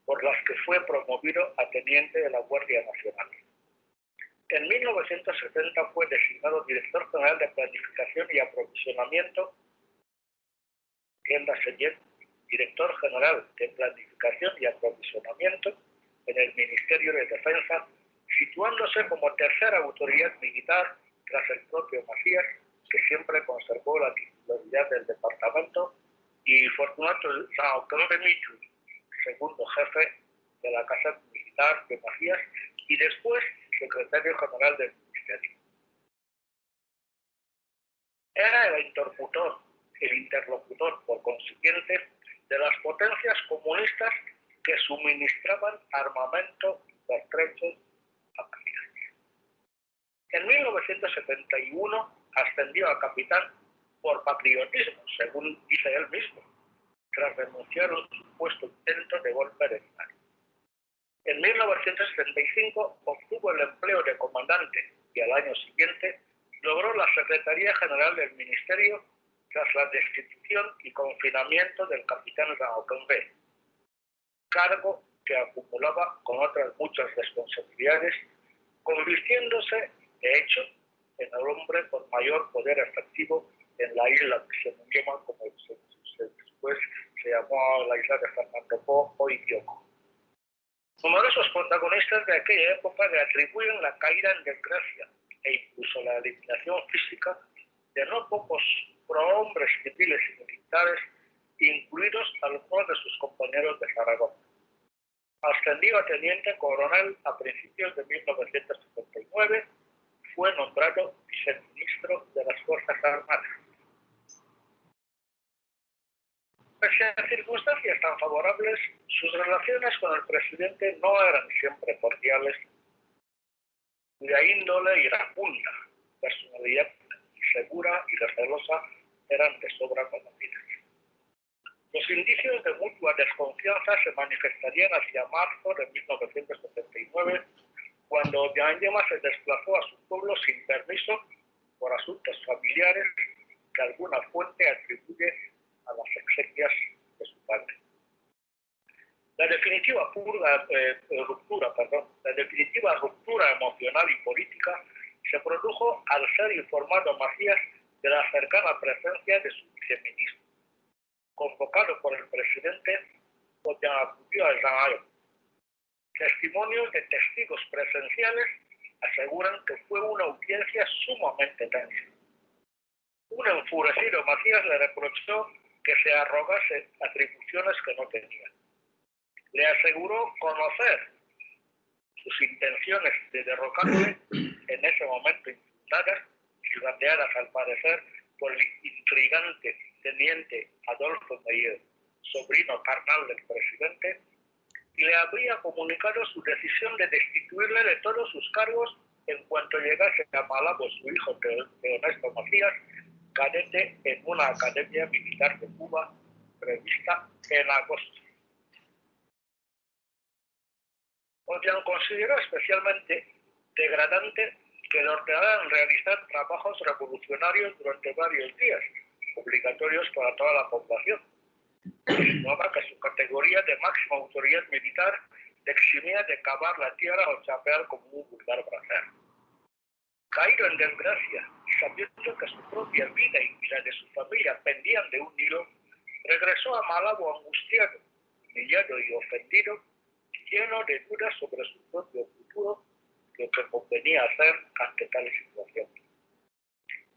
por las que fue promovido a teniente de la Guardia Nacional. En 1970 fue designado director general de Planificación y Aprovisionamiento, Rienda Sellet, director general de Planificación y Aprovisionamiento en el Ministerio de Defensa, situándose como tercera autoridad militar tras el propio Macías, que siempre conservó la titularidad del departamento, y Fortunato Saocambe Michu, segundo jefe de la Casa Militar de Macías y después secretario general del Ministerio. Era el interlocutor, por consiguiente, de las potencias comunistas que suministraban armamento pertrechos a Macías. En 1971 ascendió a capitán por patriotismo, según dice él mismo, tras denunciar un supuesto intento de golpe de Estado. En 1975 obtuvo el empleo de comandante y al año siguiente logró la Secretaría General del Ministerio tras la destitución y confinamiento del capitán Saocambe, cargo que acumulaba con otras muchas responsabilidades, convirtiéndose, de hecho, en el hombre con mayor poder efectivo en la isla que se llama, como después se llamó la isla de Fernando Po, hoy Bioko. Numerosos protagonistas de aquella época le atribuyen la caída en desgracia e incluso la eliminación física de no pocos prohombres civiles y militares, incluidos algunos de sus compañeros de Zaragoza. Ascendido a teniente coronel a principios de 1979, fue nombrado viceministro de las Fuerzas Armadas. Pese a circunstancias tan favorables, sus relaciones con el presidente no eran siempre cordiales, cuya índole iracunda, personalidad insegura y recelosa eran de sobra conocidas. Los indicios de mutua desconfianza se manifestarían hacia marzo de 1979, cuando Ollanyema se desplazó a su pueblo sin permiso por asuntos familiares que alguna fuente atribuye a las exequias de su padre. La definitiva ruptura emocional y política se produjo al ser informado Macías de la cercana presencia de su viceministro, convocado por el presidente, donde acudió a Jean. Testimonios de testigos presenciales aseguran que fue una audiencia sumamente tensa. Un enfurecido Macías le reprochó que se arrogase atribuciones que no tenía. Le aseguró conocer sus intenciones de derrocarle en ese momento infundadas, chivateadas al parecer por el intrigante teniente Adolfo Meyer, sobrino carnal del presidente, y le habría comunicado su decisión de destituirle de todos sus cargos en cuanto llegase a Malabo su hijo Teonesto Macías, cadete en una academia militar de Cuba prevista en agosto. Obiang consideró especialmente degradante que le ordenaran realizar trabajos revolucionarios durante varios días, obligatorios para toda la población. Insinuaba que su categoría de máxima autoridad militar le eximía de cavar la tierra o chapear como un vulgar bracer. Caído en desgracia y sabiendo que su propia vida y la de su familia pendían de un hilo, regresó a Malabo angustiado, humillado y ofendido, lleno de dudas sobre su propio futuro, lo que convenía hacer ante tal situación.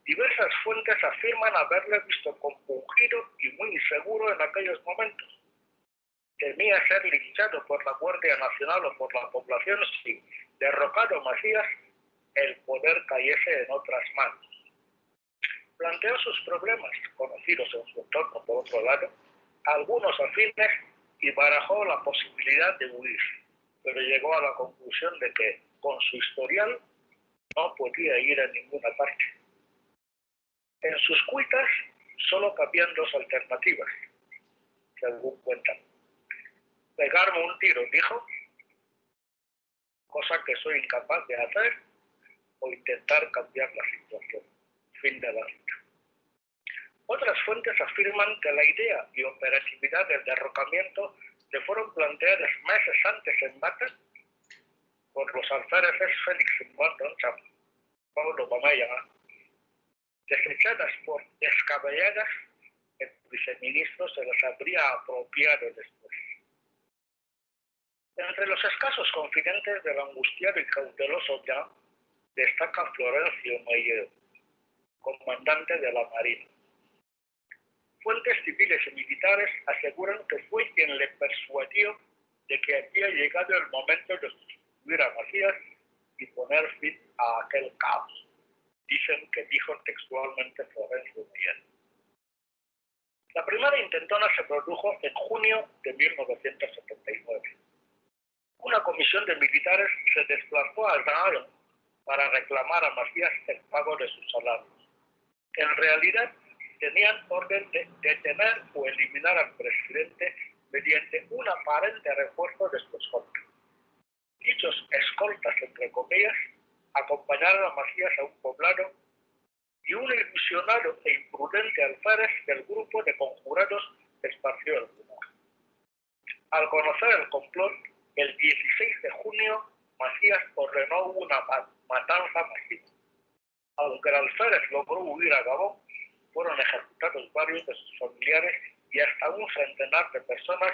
Diversas fuentes afirman haberle visto compungido y muy inseguro en aquellos momentos. Temía ser linchado por la Guardia Nacional o por la población si, derrocado Macías, el poder cayese en otras manos. Planteó sus problemas, conocidos en su entorno por otro lado, algunos afines, y barajó la posibilidad de huir, pero llegó a la conclusión de que, con su historial, no podía ir a ninguna parte. En sus cuitas solo cabían dos alternativas, según cuentan. Pegarme un tiro, dijo, cosa que soy incapaz de hacer, o intentar cambiar la situación. Fin de la cita. Otras fuentes afirman que la idea y operatividad del derrocamiento le fueron planteadas meses antes en Bata por los alféreces Félix Simón San Pablo Bamayana, desechadas por descabelladas, el viceministro se las habría apropiado después. Entre los escasos confidentes del angustiado y cauteloso Obiang destaca Florencio Meyer, comandante de la Marina. Fuentes civiles y militares aseguran que fue quien le persuadió de que había llegado el momento de sustituir a Macías y poner fin a aquel caos. Dicen que dijo textualmente Florencio Meyer. La primera intentona se produjo en junio de 1979. Una comisión de militares se desplazó a Zahara para reclamar a Macías el pago de sus salarios. En realidad, tenían orden de detener o eliminar al presidente mediante un aparente refuerzo de su escolta. Dichos escoltas, entre comillas, acompañaron a Macías a un poblado y un ilusionado e imprudente alférez del grupo de conjurados esparció el rumor. Al conocer el complot, el 16 de junio, Macías ordenó una matanza masiva. Aunque el alférez logró huir a Gabón, fueron ejecutados varios de sus familiares y hasta un centenar de personas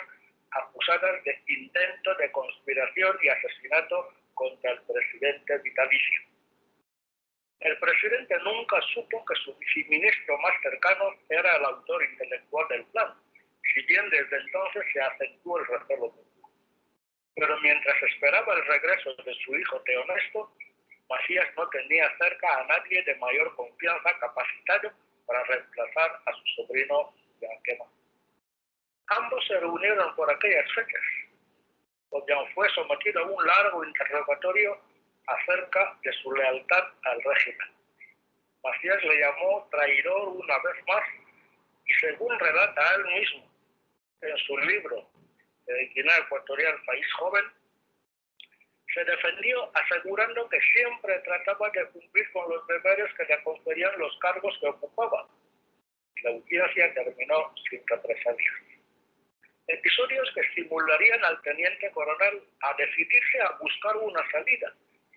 acusadas de intento de conspiración y asesinato contra el presidente vitalicio. El presidente nunca supo que su viceministro más cercano era el autor intelectual del plan, si bien desde entonces se acentuó el recelo mutuo. Pero mientras esperaba el regreso de su hijo Teonesto, Macías no tenía cerca a nadie de mayor confianza capacitado para reemplazar a su sobrino Yanquema. Ambos se reunieron por aquellas fechas. Obiang fue sometido a un largo interrogatorio acerca de su lealtad al régimen. Macías le llamó traidor una vez más y, según relata él mismo en su libro de Guinea Ecuatorial, País Joven, se defendió asegurando que siempre trataba de cumplir con los deberes que le conferían los cargos que ocupaba. La audiencia terminó sin represalias. Episodios que estimularían al teniente coronel a decidirse a buscar una salida,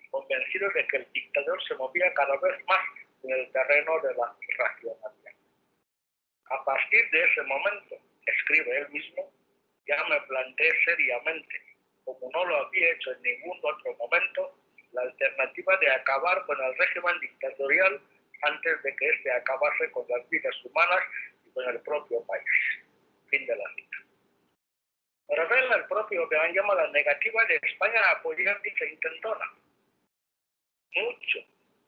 convencido de que el dictador se movía cada vez más en el terreno de la irracionalidad. A partir de ese momento, escribe él mismo, ya me planteé seriamente como no lo había hecho en ningún otro momento, la alternativa de acabar con el régimen dictatorial antes de que éste acabase con las vidas humanas y con el propio país. Fin de la cita. Revela el propio que llama la negativa de España a apoyar dicha intentona. Mucho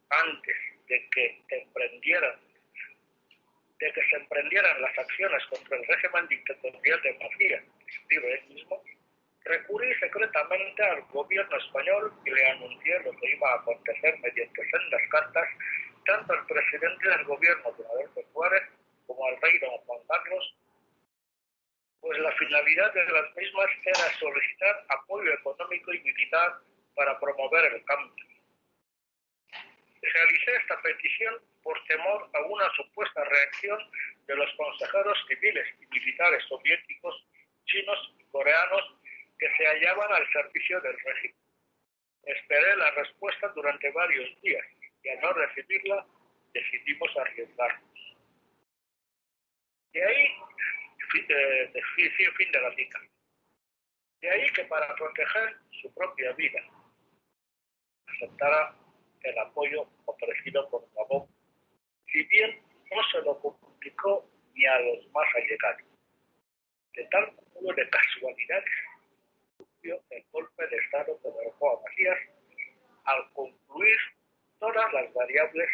antes de que se emprendieran las acciones contra el régimen dictatorial de Macías, escribe él mismo, recurrí secretamente al gobierno español y le anuncié lo que iba a acontecer mediante sendas cartas tanto al presidente del gobierno, don Adolfo Suárez, como al rey don Juan Carlos, pues la finalidad de las mismas era solicitar apoyo económico y militar para promover el cambio. Realicé esta petición por temor a una supuesta reacción de los consejeros civiles y militares soviéticos, chinos y coreanos que se hallaban al servicio del régimen. Esperé la respuesta durante varios días y al no recibirla decidimos arriesgarnos. De ahí, fin de la cita. De ahí que para proteger su propia vida aceptara el apoyo ofrecido por Gabón, si bien no se lo comunicó ni a los más allegados. De tal modo de casualidades, surgió el golpe de Estado que derrocó a Macías al concluir todas las variables,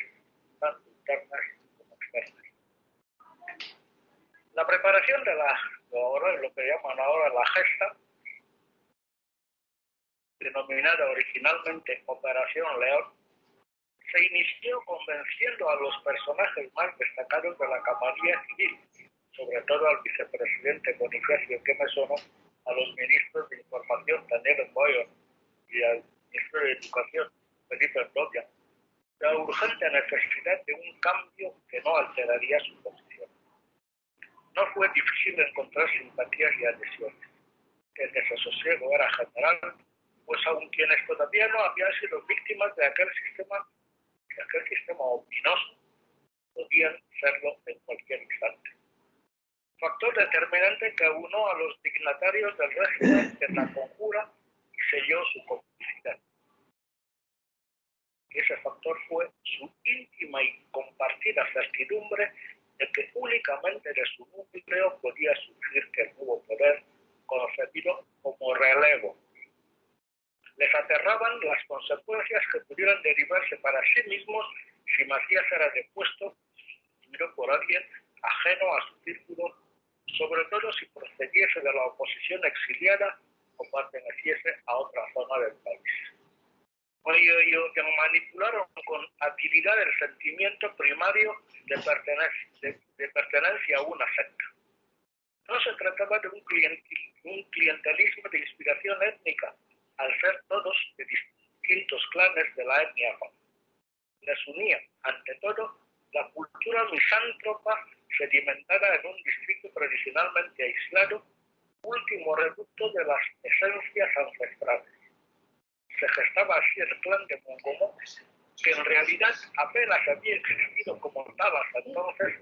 tanto internas como externas. La preparación de lo que llaman ahora la gesta, denominada originalmente Operación León, se inició convenciendo a los personajes más destacados de la camarilla civil, sobre todo al vicepresidente Bonifacio Quemesono, a los ministros de Información Daniel Boyo y al ministro de Educación Felipe Andoya, la urgente necesidad de un cambio que no alteraría su posición. No fue difícil encontrar simpatías y adhesiones. El desasosiego era general, pues aun quienes todavía no habían sido víctimas de aquel sistema ominoso, podían serlo en cualquier instante. Factor determinante que aunó a los dignatarios del régimen en la conjura y selló su complicidad. Y ese factor fue su íntima y compartida certidumbre de que únicamente de su núcleo podía surgir que el nuevo poder, concebido como relevo. Les aterraban las consecuencias que pudieran derivarse para sí mismos si Macías era depuesto y miró por alguien ajeno a su círculo, sobre todo si procediese de la oposición exiliada o perteneciese a otra zona del país. Que manipularon con habilidad el sentimiento primario de pertenencia a una secta. No se trataba de un clientelismo de inspiración étnica, al ser todos de distintos clanes de la etnia. Les unía, ante todo, la cultura misántropa sedimentada en un distrito tradicionalmente aislado, último reducto de las esencias ancestrales. Se gestaba así el clan de Mongomo, que en realidad apenas había existido como tal hasta entonces,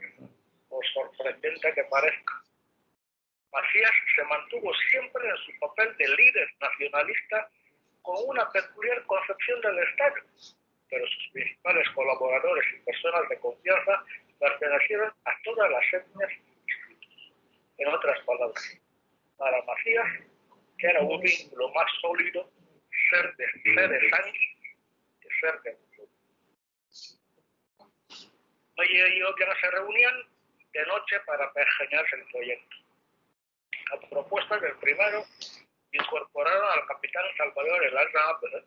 por sorprendente que parezca. Macías se mantuvo siempre en su papel de líder nacionalista con una peculiar concepción del Estado, pero sus principales colaboradores y personas de confianza pertenecieron a todas las etnias y distritos. En otras palabras, para Macías, que era un vínculo más sólido, ser de sangre que ser de mundo. Y que se reunían de noche para pergeñarse el proyecto. A propuesta del primero, incorporaron al capitán Salvador Elarra Pérez,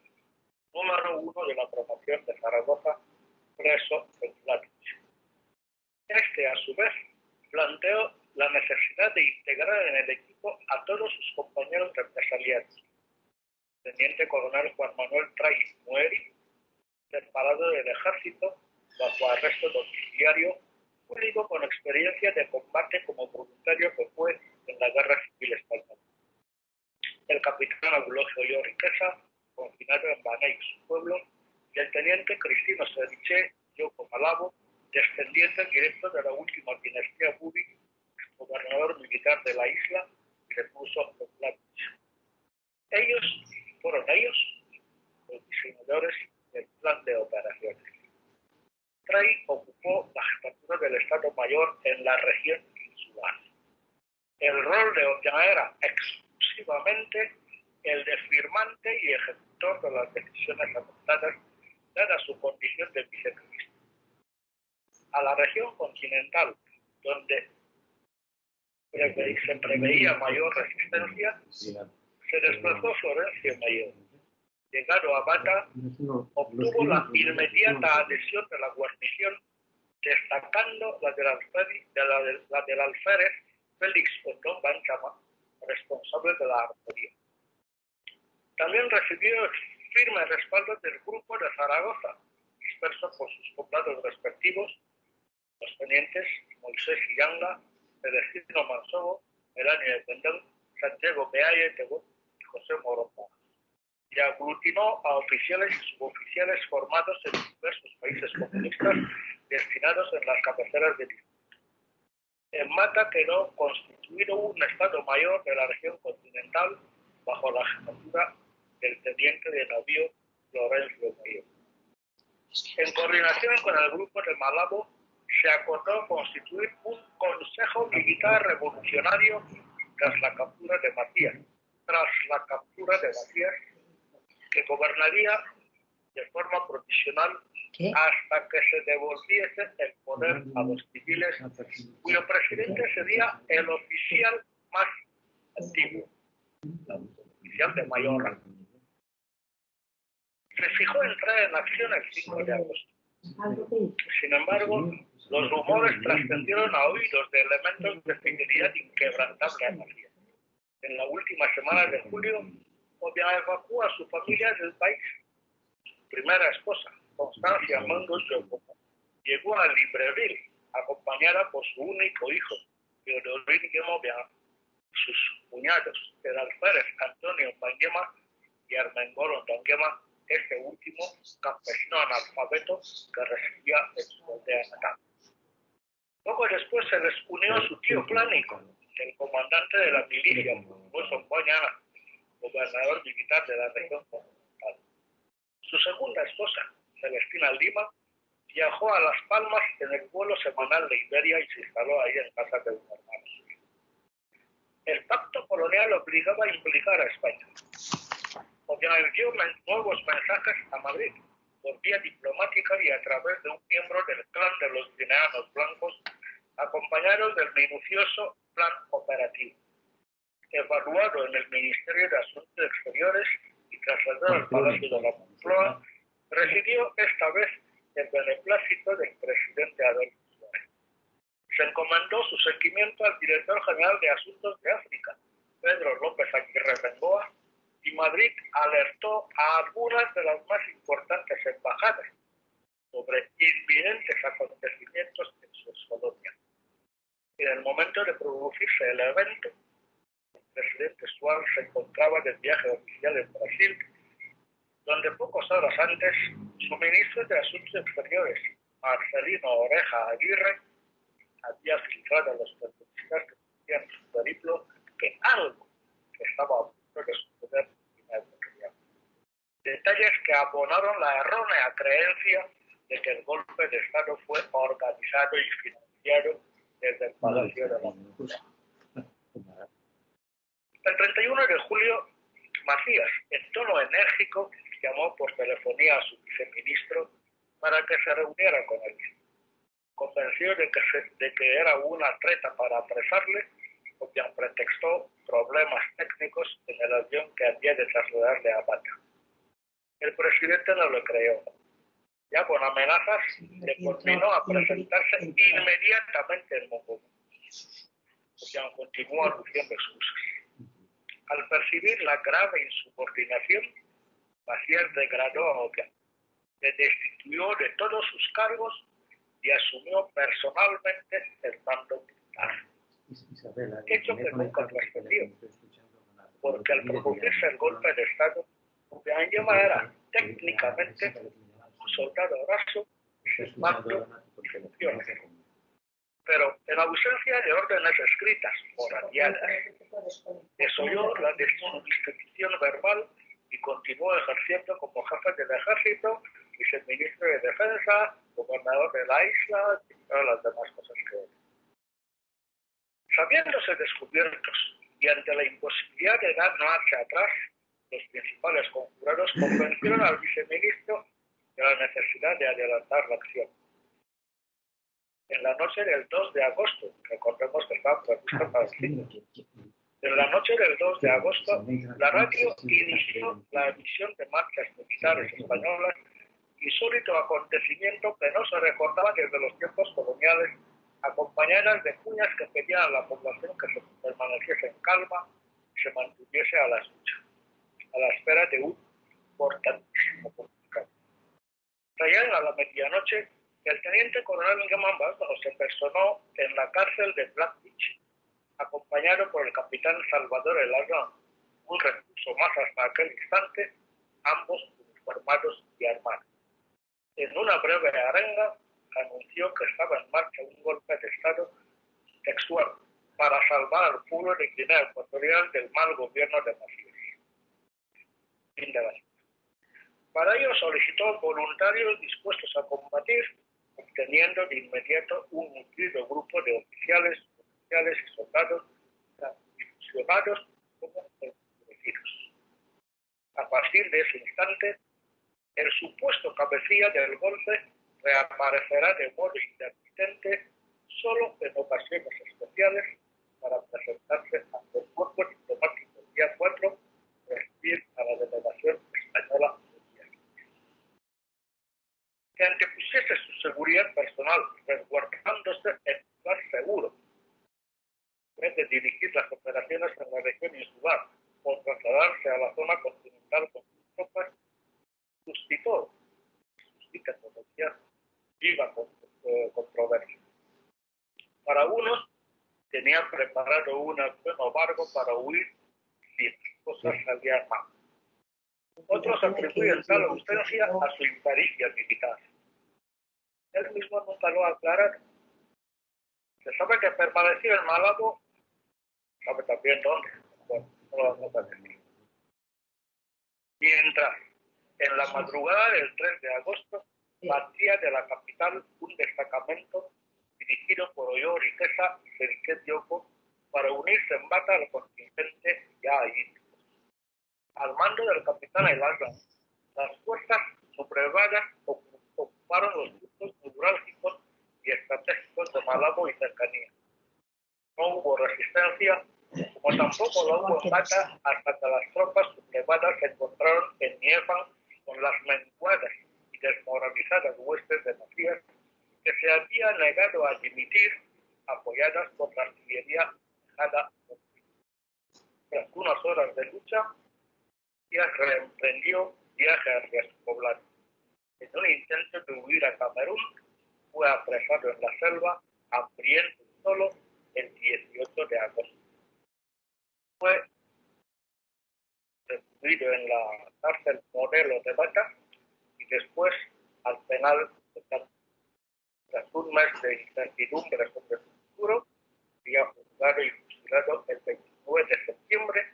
número 1 de la promoción de Zaragoza, preso en Flatich. Este, a su vez, planteó la necesidad de integrar en el equipo a todos sus compañeros represaliados. Teniente coronel Juan Manuel Tray Mueri, separado del ejército, bajo arresto domiciliario, único con experiencia de combate como voluntario que fue en la Guerra Civil Española. El capitán Eulogio Riqueza, confinado en Baney, su pueblo, y el teniente Cristino Seriche Yoko Malabo, descendiente directo de la última dinastía Bubi, gobernador militar de la isla, que puso en Flatich. Ellos con ellos los diseñadores del plan de operaciones. Trey ocupó la jefatura del Estado Mayor en la región insular. El rol de Obiang era exclusivamente el de firmante y ejecutor de las decisiones adoptadas, dada su condición de viceministro. A la región continental, donde se preveía mayor resistencia, se desplazó Florencio Mayor. Llegado a Bata, obtuvo la inmediata adhesión de la guarnición, destacando la del alférez Félix Ondón Banchama, responsable de la armería. También recibió firme respaldo del grupo de Zaragoza, disperso por sus poblados respectivos, los tenientes Moisés Yanga, Celestino Mansobo, Melania de Pendel, Santiago Peaye y José Moronta, y aglutinó a oficiales y suboficiales formados en diversos países comunistas destinados en las cabeceras del distrito. En Mata quedó constituido un Estado Mayor de la región continental bajo la jefatura del teniente de navío Florencio Mayor. En coordinación con el grupo de Malabo, se acordó constituir un Consejo Militar Revolucionario tras la captura de Matías, que gobernaría de forma provisional hasta que se devolviese el poder a los civiles, cuyo presidente sería el oficial más antiguo, el oficial de mayor rango. Se fijó entrar en acción el 5 de agosto. Sin embargo, los rumores trascendieron a oídos de elementos de fidelidad inquebrantable a Matías. En la última semana de julio, Obiang evacuó a su familia del país. Su primera esposa, Constancia Mangos Yocomo, llegó a Libreville, acompañada por su único hijo, Teodorín Obiang, sus cuñados, el alférez Antonio Panguema y Armengol Ondanguema, este último campesino analfabeto que residía en su aldea natal. Poco después se les unió su tío Plánico, el comandante de la milicia, Wilson Boñana, gobernador militar de la región continental. Su segunda esposa, Celestina Lima, viajó a Las Palmas en el vuelo semanal de Iberia y se instaló ahí en casa de un hermano suyo. El pacto colonial obligaba a implicar a España. Obiang envió nuevos mensajes a Madrid por vía diplomática y a través de un miembro del clan de los guineanos blancos, acompañados del minucioso plan operativo. Evaluado en el Ministerio de Asuntos Exteriores y trasladado al Palacio de la Moncloa, recibió esta vez el beneplácito del presidente Adolfo Suárez. Se encomendó su seguimiento al director general de Asuntos de África, Pedro López Aguirre Bengoa, y Madrid alertó a algunas de las más importantes embajadas sobre inminentes acontecimientos en sus colonias. En el momento de producirse el evento, el presidente Suárez se encontraba de viaje oficial en Brasil, donde pocas horas antes su ministro de Asuntos Exteriores, Marcelino Oreja Aguirre, había filtrado a los periodistas que decían su periplo que algo estaba a punto de suceder en el material. Detalles que abonaron la errónea creencia de que el golpe de Estado fue organizado y financiado desde el Palacio de la Moncloa. El 31 de julio, Macías, en tono enérgico, llamó por telefonía a su viceministro para que se reuniera con él. Convencido de que era una treta para apresarle, Obiang pretextó problemas técnicos en el avión que había de trasladarle a Bata. El presidente no lo creyó. Ya con amenazas, le conminó a presentarse inmediatamente en Mongomo. Obiang continuó anunciando excusas. Al percibir la grave insubordinación, Macías degradó a Obiang, le destituyó de todos sus cargos y asumió personalmente el mando militar. Hecho que nunca trascendió, porque al producirse el golpe de Estado, Obiang era técnicamente un soldado raso sin mando y funciones. Pero en ausencia de órdenes escritas o radiadas, desoyó la destitución verbal y continuó ejerciendo como jefe del ejército, viceministro de defensa, gobernador de la isla y todas las demás cosas que él. Sabiéndose descubiertos y ante la imposibilidad de dar marcha atrás, los principales conjurados convencieron al viceministro de la necesidad de adelantar la acción. En la noche del 2 de agosto, recordemos que estaba previsto para el 5. En la noche del 2 de agosto, la radio inició la emisión de marchas militares españolas, insólito acontecimiento que no se recordaba desde los tiempos coloniales, acompañadas de cuñas que pedían a la población que se permaneciese en calma y se mantuviese a la escucha, a la espera de un importantísimo comunicado. Traían a la medianoche, el teniente coronel Ingeman Bárbaro se personó en la cárcel de Black Beach, acompañado por el capitán Salvador Elarra, un recurso más hasta aquel instante, ambos uniformados y armados. En una breve arenga, anunció que estaba en marcha un golpe de Estado textual para salvar al pueblo de Guinea Ecuatorial del mal gobierno de Macías. Fin de la cita. Para ello solicitó voluntarios dispuestos a combatir, obteniendo de inmediato un nutrido grupo de oficiales y soldados difusionados como vecinos. A partir de ese instante, el supuesto cabecilla del golpe reaparecerá de modo intermitente solo en ocasiones especiales para presentarse ante el cuerpo diplomático el día 4 y recibir a la delegación española el día 15. Que antepusiese su seguridad personal resguardándose en un lugar seguro, en vez de dirigir las operaciones en la región insular o trasladarse a la zona continental con sus tropas, suscitó todavía viva controversia. Para unos, tenían preparado un embargo para huir si las cosas salían mal. Otros atribuyen tal ausencia a su impericia militar. Él mismo nunca lo aclara. Se sabe que permaneció en Malabo, sabe también dónde. Bueno, no lo vamos a decir. Mientras, en la madrugada del 3 de agosto, partía de la capital un destacamento dirigido por Oyo Oriquesa y Felipe Dioco para unirse en bata al contingente ya allí. Al mando del capitán Elarra, las fuerzas sublevadas ocuparon los puntos neurálgicos y estratégicos de Malabo y cercanía. No hubo resistencia, como tampoco la hubo en bata hasta que las tropas sublevadas se encontraron en Niefan con las menguadas y desmoralizadas huestes de Macías que se había negado a dimitir, apoyadas por la artillería dejada. Tras unas horas de lucha, Díaz reemprendió viaje hacia su poblado. En un intento de huir a Camerún, fue apresado en la selva, hambriento y solo, el 18 de agosto. Fue recluido en la cárcel Modelo de Bata y después al penal de Tacna. Tras un mes de incertidumbre sobre su futuro, sería juzgado y fusilado el 29 de septiembre,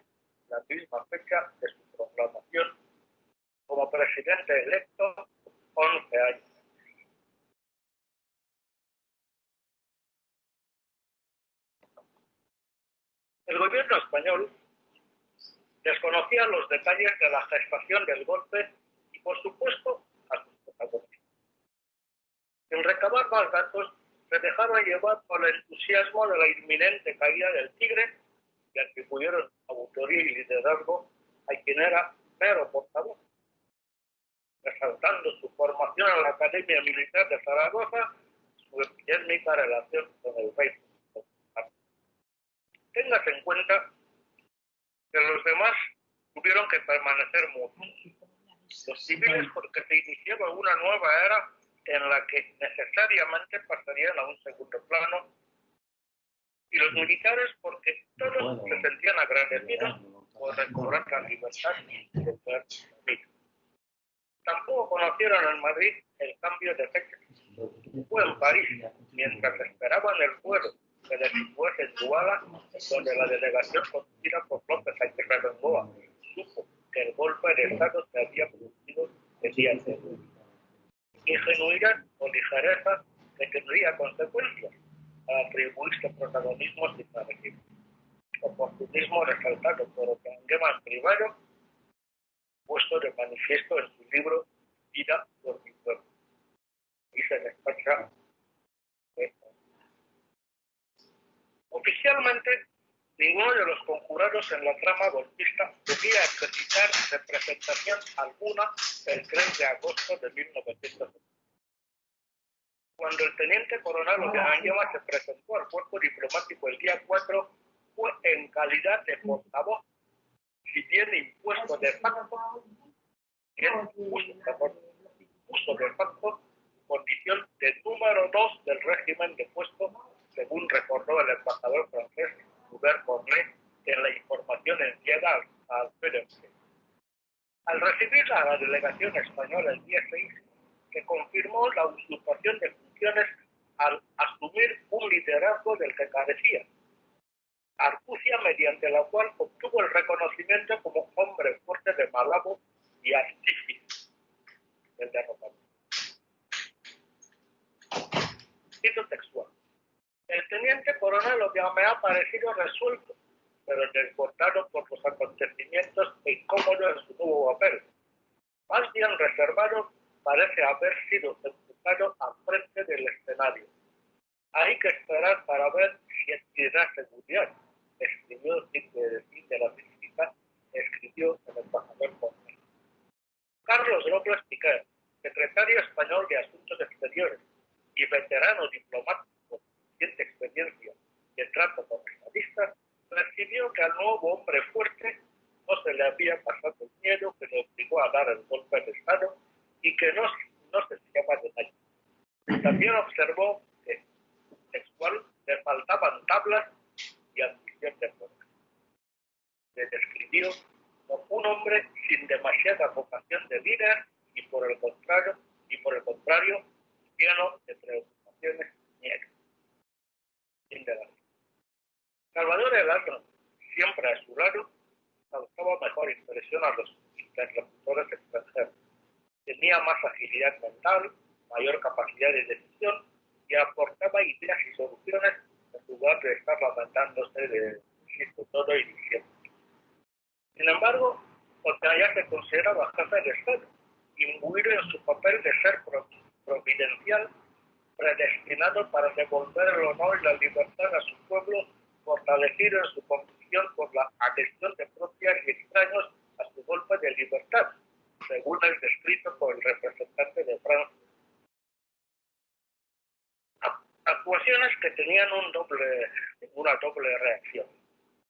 la misma fecha de su proclamación como presidente electo, 11 años. El gobierno español desconocía los detalles de la gestación del golpe y, por supuesto, a sus protagonistas. Sin recabar más datos, se dejaron llevar por el entusiasmo de la inminente caída del Tigre y atribuyeron autoría y liderazgo a quien era mero portavoz, resaltando su formación en la Academia Militar de Zaragoza, su epidémica relación con el rey. Téngase en cuenta que los demás tuvieron que permanecer mudos. Los civiles porque se iniciaba una nueva era en la que necesariamente pasarían a un segundo plano, y los militares porque todos se sentían agradecidos por recobrar la libertad de poder vivir. Tampoco conocieron en Madrid el cambio de fecha. Fue en París, mientras esperaban el vuelo que les situase en Duala, donde la delegación conducida por López Aguirre Bengoa supo que el golpe de Estado inmediatez, ingenuidad o ligereza que tendría consecuencias al atribuirse protagonismo sin narrativa, oportunismo resaltado por Otanguema privado, puesto de manifiesto en su libro Vida por mi pueblo. Y se despacha. Oficialmente, ninguno de los conjurados en la trama golpista debía acreditar representación alguna el 3 de agosto de 1970. Cuando el teniente coronel Otanguema se presentó al cuerpo diplomático el día 4, fue en calidad de portavoz, si bien impuesto de facto, puso de facto condición de número 2 del régimen de puesto, según recordó el embajador francés Hubert Cornet en la información enviada al PDC. Al recibir a la delegación española el día 6, se confirmó la usurpación de funciones al asumir un liderazgo del que carecía, argucia mediante la cual obtuvo el reconocimiento como hombre fuerte de Malabo y artífice del derrotamiento. Cito textual. El teniente coronel me ha parecido resuelto, pero desbordado por los acontecimientos e incómodo en su nuevo papel. Más bien reservado, parece haber sido empujado al frente del escenario. Hay que esperar para ver si adquirirá seguridad, escribió el fin de la visita, escribió el embajador Cortés. Carlos Robles Piquer, secretario español de Asuntos Exteriores y veterano diplomático de experiencia y trato con estadistas, percibió que al nuevo hombre fuerte no se le había pasado el miedo que le obligó a dar el golpe de Estado y que no se fiaba de nadie. También observó que, textual, le faltaban tablas y ambición de poder. Se describió como un hombre sin demasiada vocación de líder y por el contrario, lleno de preocupaciones niegas. Fin de la vida. Salvador Elardo, siempre a su lado, causaba mejor impresión a los interlocutores extranjeros. Tenía más agilidad mental, mayor capacidad de decisión y aportaba ideas y soluciones en lugar de estar lamentándose de todo y diciendo. Sin embargo, Otanguema se consideraba jefe de Estado, imbuido en su papel de ser providencial, predestinado para devolver el honor y la libertad a su pueblo, fortalecido en su convicción por la adhesión de propios y extraños a su golpe de libertad, según el descrito por el representante de Francia. Actuaciones que tenían una doble reacción,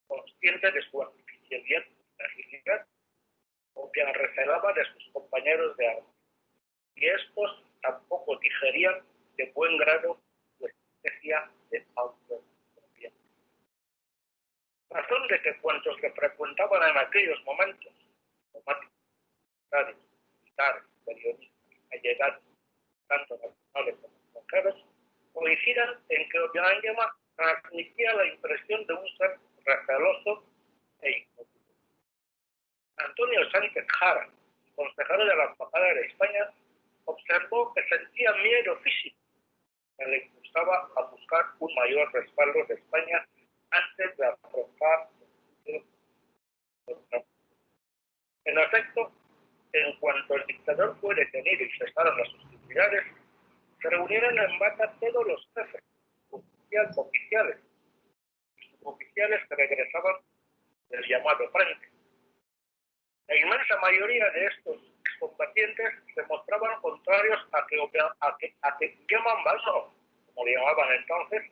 consciente de su artificialidad y agilidad, o que recelaba de sus compañeros de armas, y estos tampoco digerían de buen grado su estrategia de autoconfianza. Razón de que cuantos le frecuentaban en aquellos momentos, diplomáticos, militares, periodistas, allegados, tanto nacionales como extranjeros, coincidan en que Otanguema transmitía la impresión de un ser receloso e incompetente. Antonio Sánchez Jara, consejero de la Embajada de España, observó que sentía miedo físico que le impulsaba a buscar un mayor respaldo de España antes de afrontar el futuro. En efecto, en cuanto el dictador fue detenido y cesaron las hostilidades, se reunieron en Bata todos los jefes, oficiales y suboficiales que regresaban del llamado frente. La inmensa mayoría de estos combatientes se mostraban contrarios a que Geman Balso, como le llamaban entonces,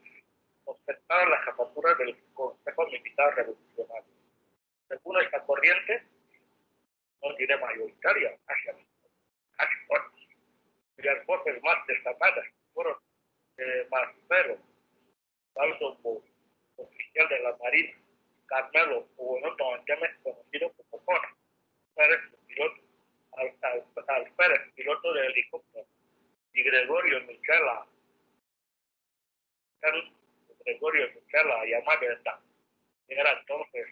ostentara la jefatura del Consejo Militar Revolucionario. Según esta corriente, no diré mayoritaria, casi fuertes, y las voces más destacadas fueron Marcelo Balso, oficial de la Marina, Carmelo Hugonoto Anteme, conocido como Cona, Alférez, piloto de helicóptero, y Gregorio Michela, Yamadeta, que era entonces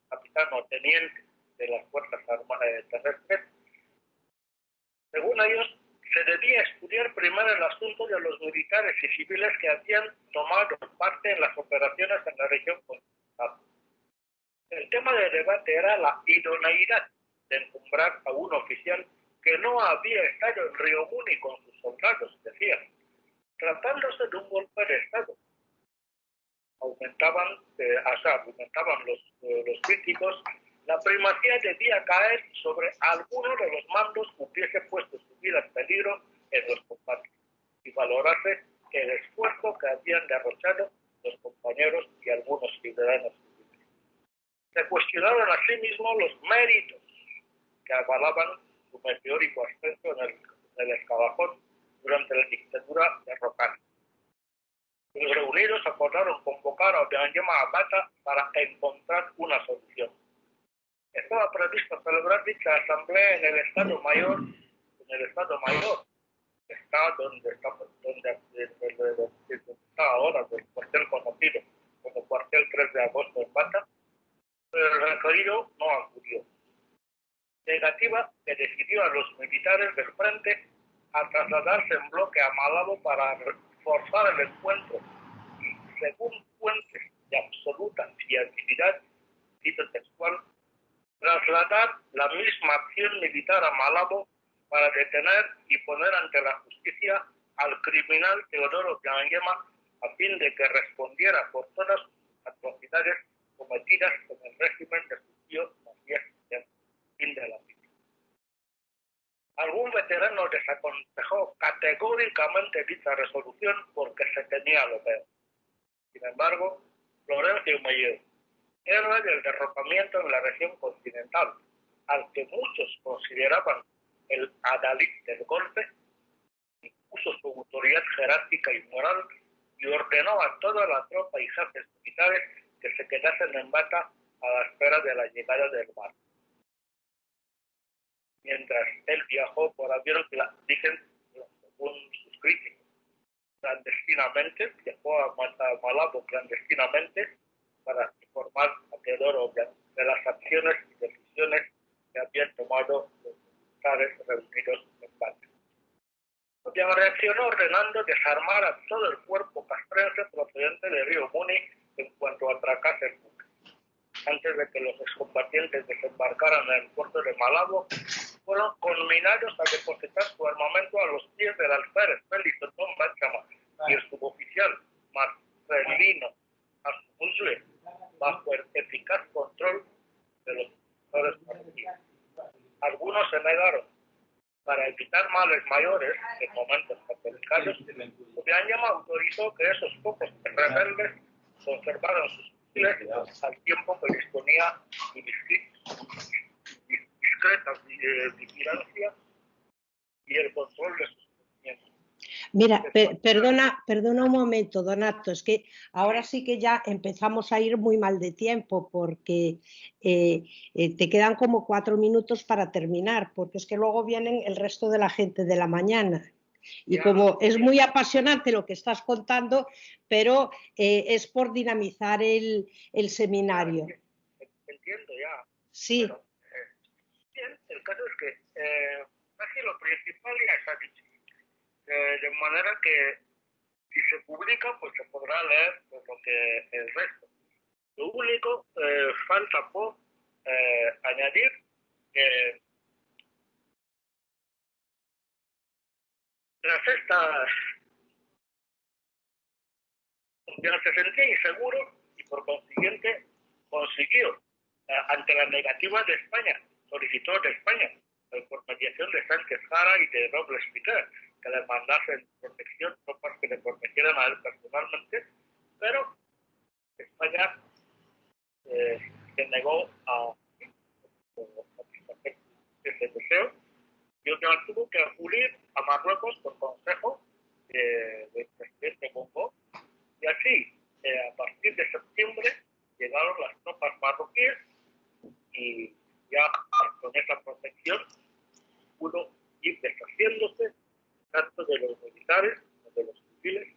capitán o teniente de las Fuerzas Armadas terrestres. Según ellos, se debía estudiar primero el asunto de los militares y civiles que habían tomado parte en las operaciones en la región continental. El tema de debate era la idoneidad de encumbrar a un oficial que no había estado en Río Muni con sus soldados, decían. Tratándose de un golpe de Estado, argumentaban los críticos, la primacía debía caer sobre alguno de los mandos que hubiese puesto su vida en peligro en los combates y valorarse el esfuerzo que habían derrochado los compañeros y algunos ciudadanos civiles. Se cuestionaron asimismo los méritos que avalaban su meteórico ascenso en el escalafón durante la dictadura de Rocario. Los reunidos acordaron convocar a Obiang-Yema Amata para encontrar una solución. Estaba previsto celebrar dicha asamblea en el Estado Mayor, que está donde está ahora, del cuartel conocido como cuartel 3 de agosto en Bata, pero el requerido no acudió. Negativa que decidió a los militares del frente a trasladarse en bloque a Malabo para forzar el encuentro y, según fuentes de absoluta fiabilidad, cito textual, trasladar la misma acción militar a Malabo para detener y poner ante la justicia al criminal Teodoro Obiang-Yema a fin de que respondiera por todas sus atrocidades cometidas con el régimen de su tío Macías Guillén. Fin de la cita. Algún veterano desaconsejó categóricamente dicha resolución porque se temía lo peor. Sin embargo, Florencio Mayor, héroe del derrocamiento en la región continental, al que muchos consideraban el adalid del golpe, impuso su autoridad jerárquica y moral y ordenó a toda la tropa y jefes militares que se quedasen en Bata a la espera de la llegada del barco. Mientras él viajó por avión, dicen, según sus críticos, clandestinamente, viajó a Malabo clandestinamente para informar a Teodoro de las acciones y decisiones que habían tomado los militares reunidos en Bata. Obiang reaccionó ordenando desarmar a todo el cuerpo castrense procedente de Río Muni en cuanto atracase el buque. Antes de que los excombatientes desembarcaran en el puerto de Malabo, fueron conminados a depositar su armamento a los pies del alférez Félix Otomba Chama y el suboficial Marcelino Asmuzue, bajo el eficaz control de los militares marroquíes. Algunos se negaron. Para evitar males mayores en momentos tan delicados, Obiang-Yema autorizó que esos pocos rebeldes conservaran sus fusiles al tiempo que disponía de discreta vigilancia y el control de sus movimientos. Mira, perdona un momento, Donato, es que ahora sí que ya empezamos a ir muy mal de tiempo porque te quedan como 4 minutos para terminar, porque es que luego vienen el resto de la gente de la mañana. Y como es muy apasionante lo que estás contando, pero es por dinamizar el seminario. Entiendo ya. Sí. Pero, bien, el caso es que casi lo principal ya está dicho. De manera que si se publica, pues se podrá leer lo que el resto. Lo único, falta por añadir que tras estas, ya se sentía inseguro y por consiguiente consiguió, ante la negativa de España, solicitó de España, por mediación de Sánchez Jara y de Robles Piquer, que le mandasen protección, tropas que le protegieran a él personalmente, pero España se negó a satisfacer ese deseo y Obiang tuvo que acudir a Marruecos por consejo del presidente Bongo, y así, a partir de septiembre, llegaron las tropas marroquíes y ya con esa protección pudo ir deshaciéndose tanto de los militares como de los civiles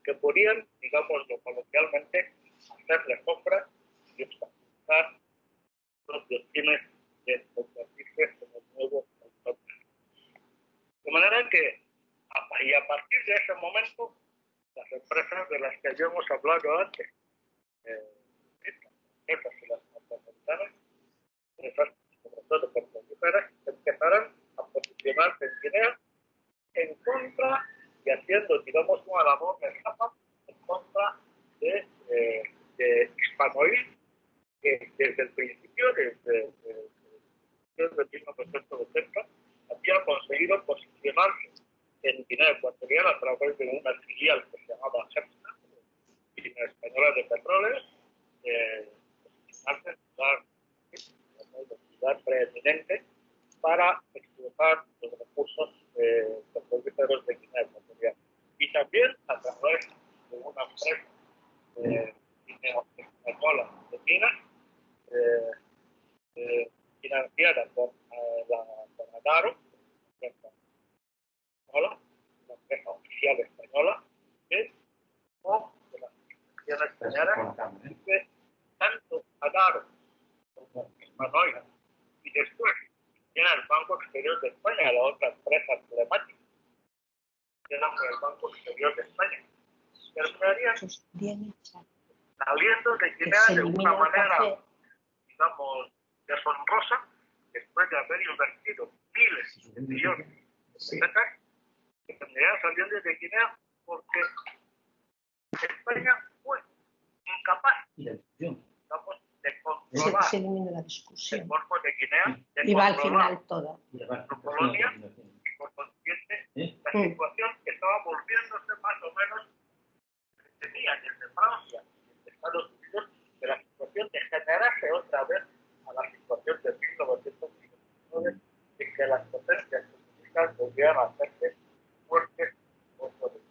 que podían, digámoslo coloquialmente, hacerle sombra y obstaculizar los destinos momento las empresas de las que ya hemos hablado antes, estas empresas y las norteamericanas, empresas sobre todo petrolíferas, empezarán a posicionarse en Guinea en contra y haciendo, digamos, una labor de capa en contra de Hispanoil, que desde el principio, desde 1980, había conseguido posicionarse en Guinea Ecuatorial a través de una filial que se llamaba GEPSA, Guinea Española de Petróleos, posicionarse en lugar preeminente para explotar los recursos petrolíferos de Guinea Ecuatorial. Y también a través de una empresa Guinea Española de minas, financiada por Adaro, una empresa oficial española, que no de las instituciones españolas, que tanto Adaro como Hispanoil y después era el Banco Exterior de España, la otra empresa emblemática, que era el Banco Exterior de España, terminarían saliendo de Guinea de una manera, digamos, deshonrosa, después de haber invertido miles de millones de pesetas, que terminarían saliendo de Guinea porque España fue incapaz, digamos, de controlar el Golfo de Guinea, de controlar su colonia, y por consiguiente la situación que estaba volviéndose más o menos tenía desde Francia y desde Estados Unidos, de la situación de generarse otra vez a la situación de 1959, en que las potencias comunistas volvieran a hacerse fuertes contra el mundo.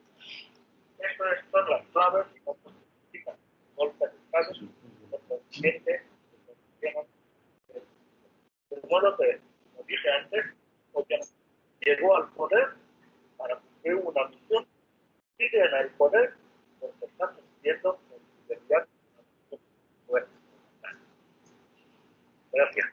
Eso son las claves y cómo se significan golpes de Estado, por consiguiente, de modo que, como dije antes, llegó al poder para cumplir una misión, sigue en el poder porque está cumpliendo con fidelidad. Gracias.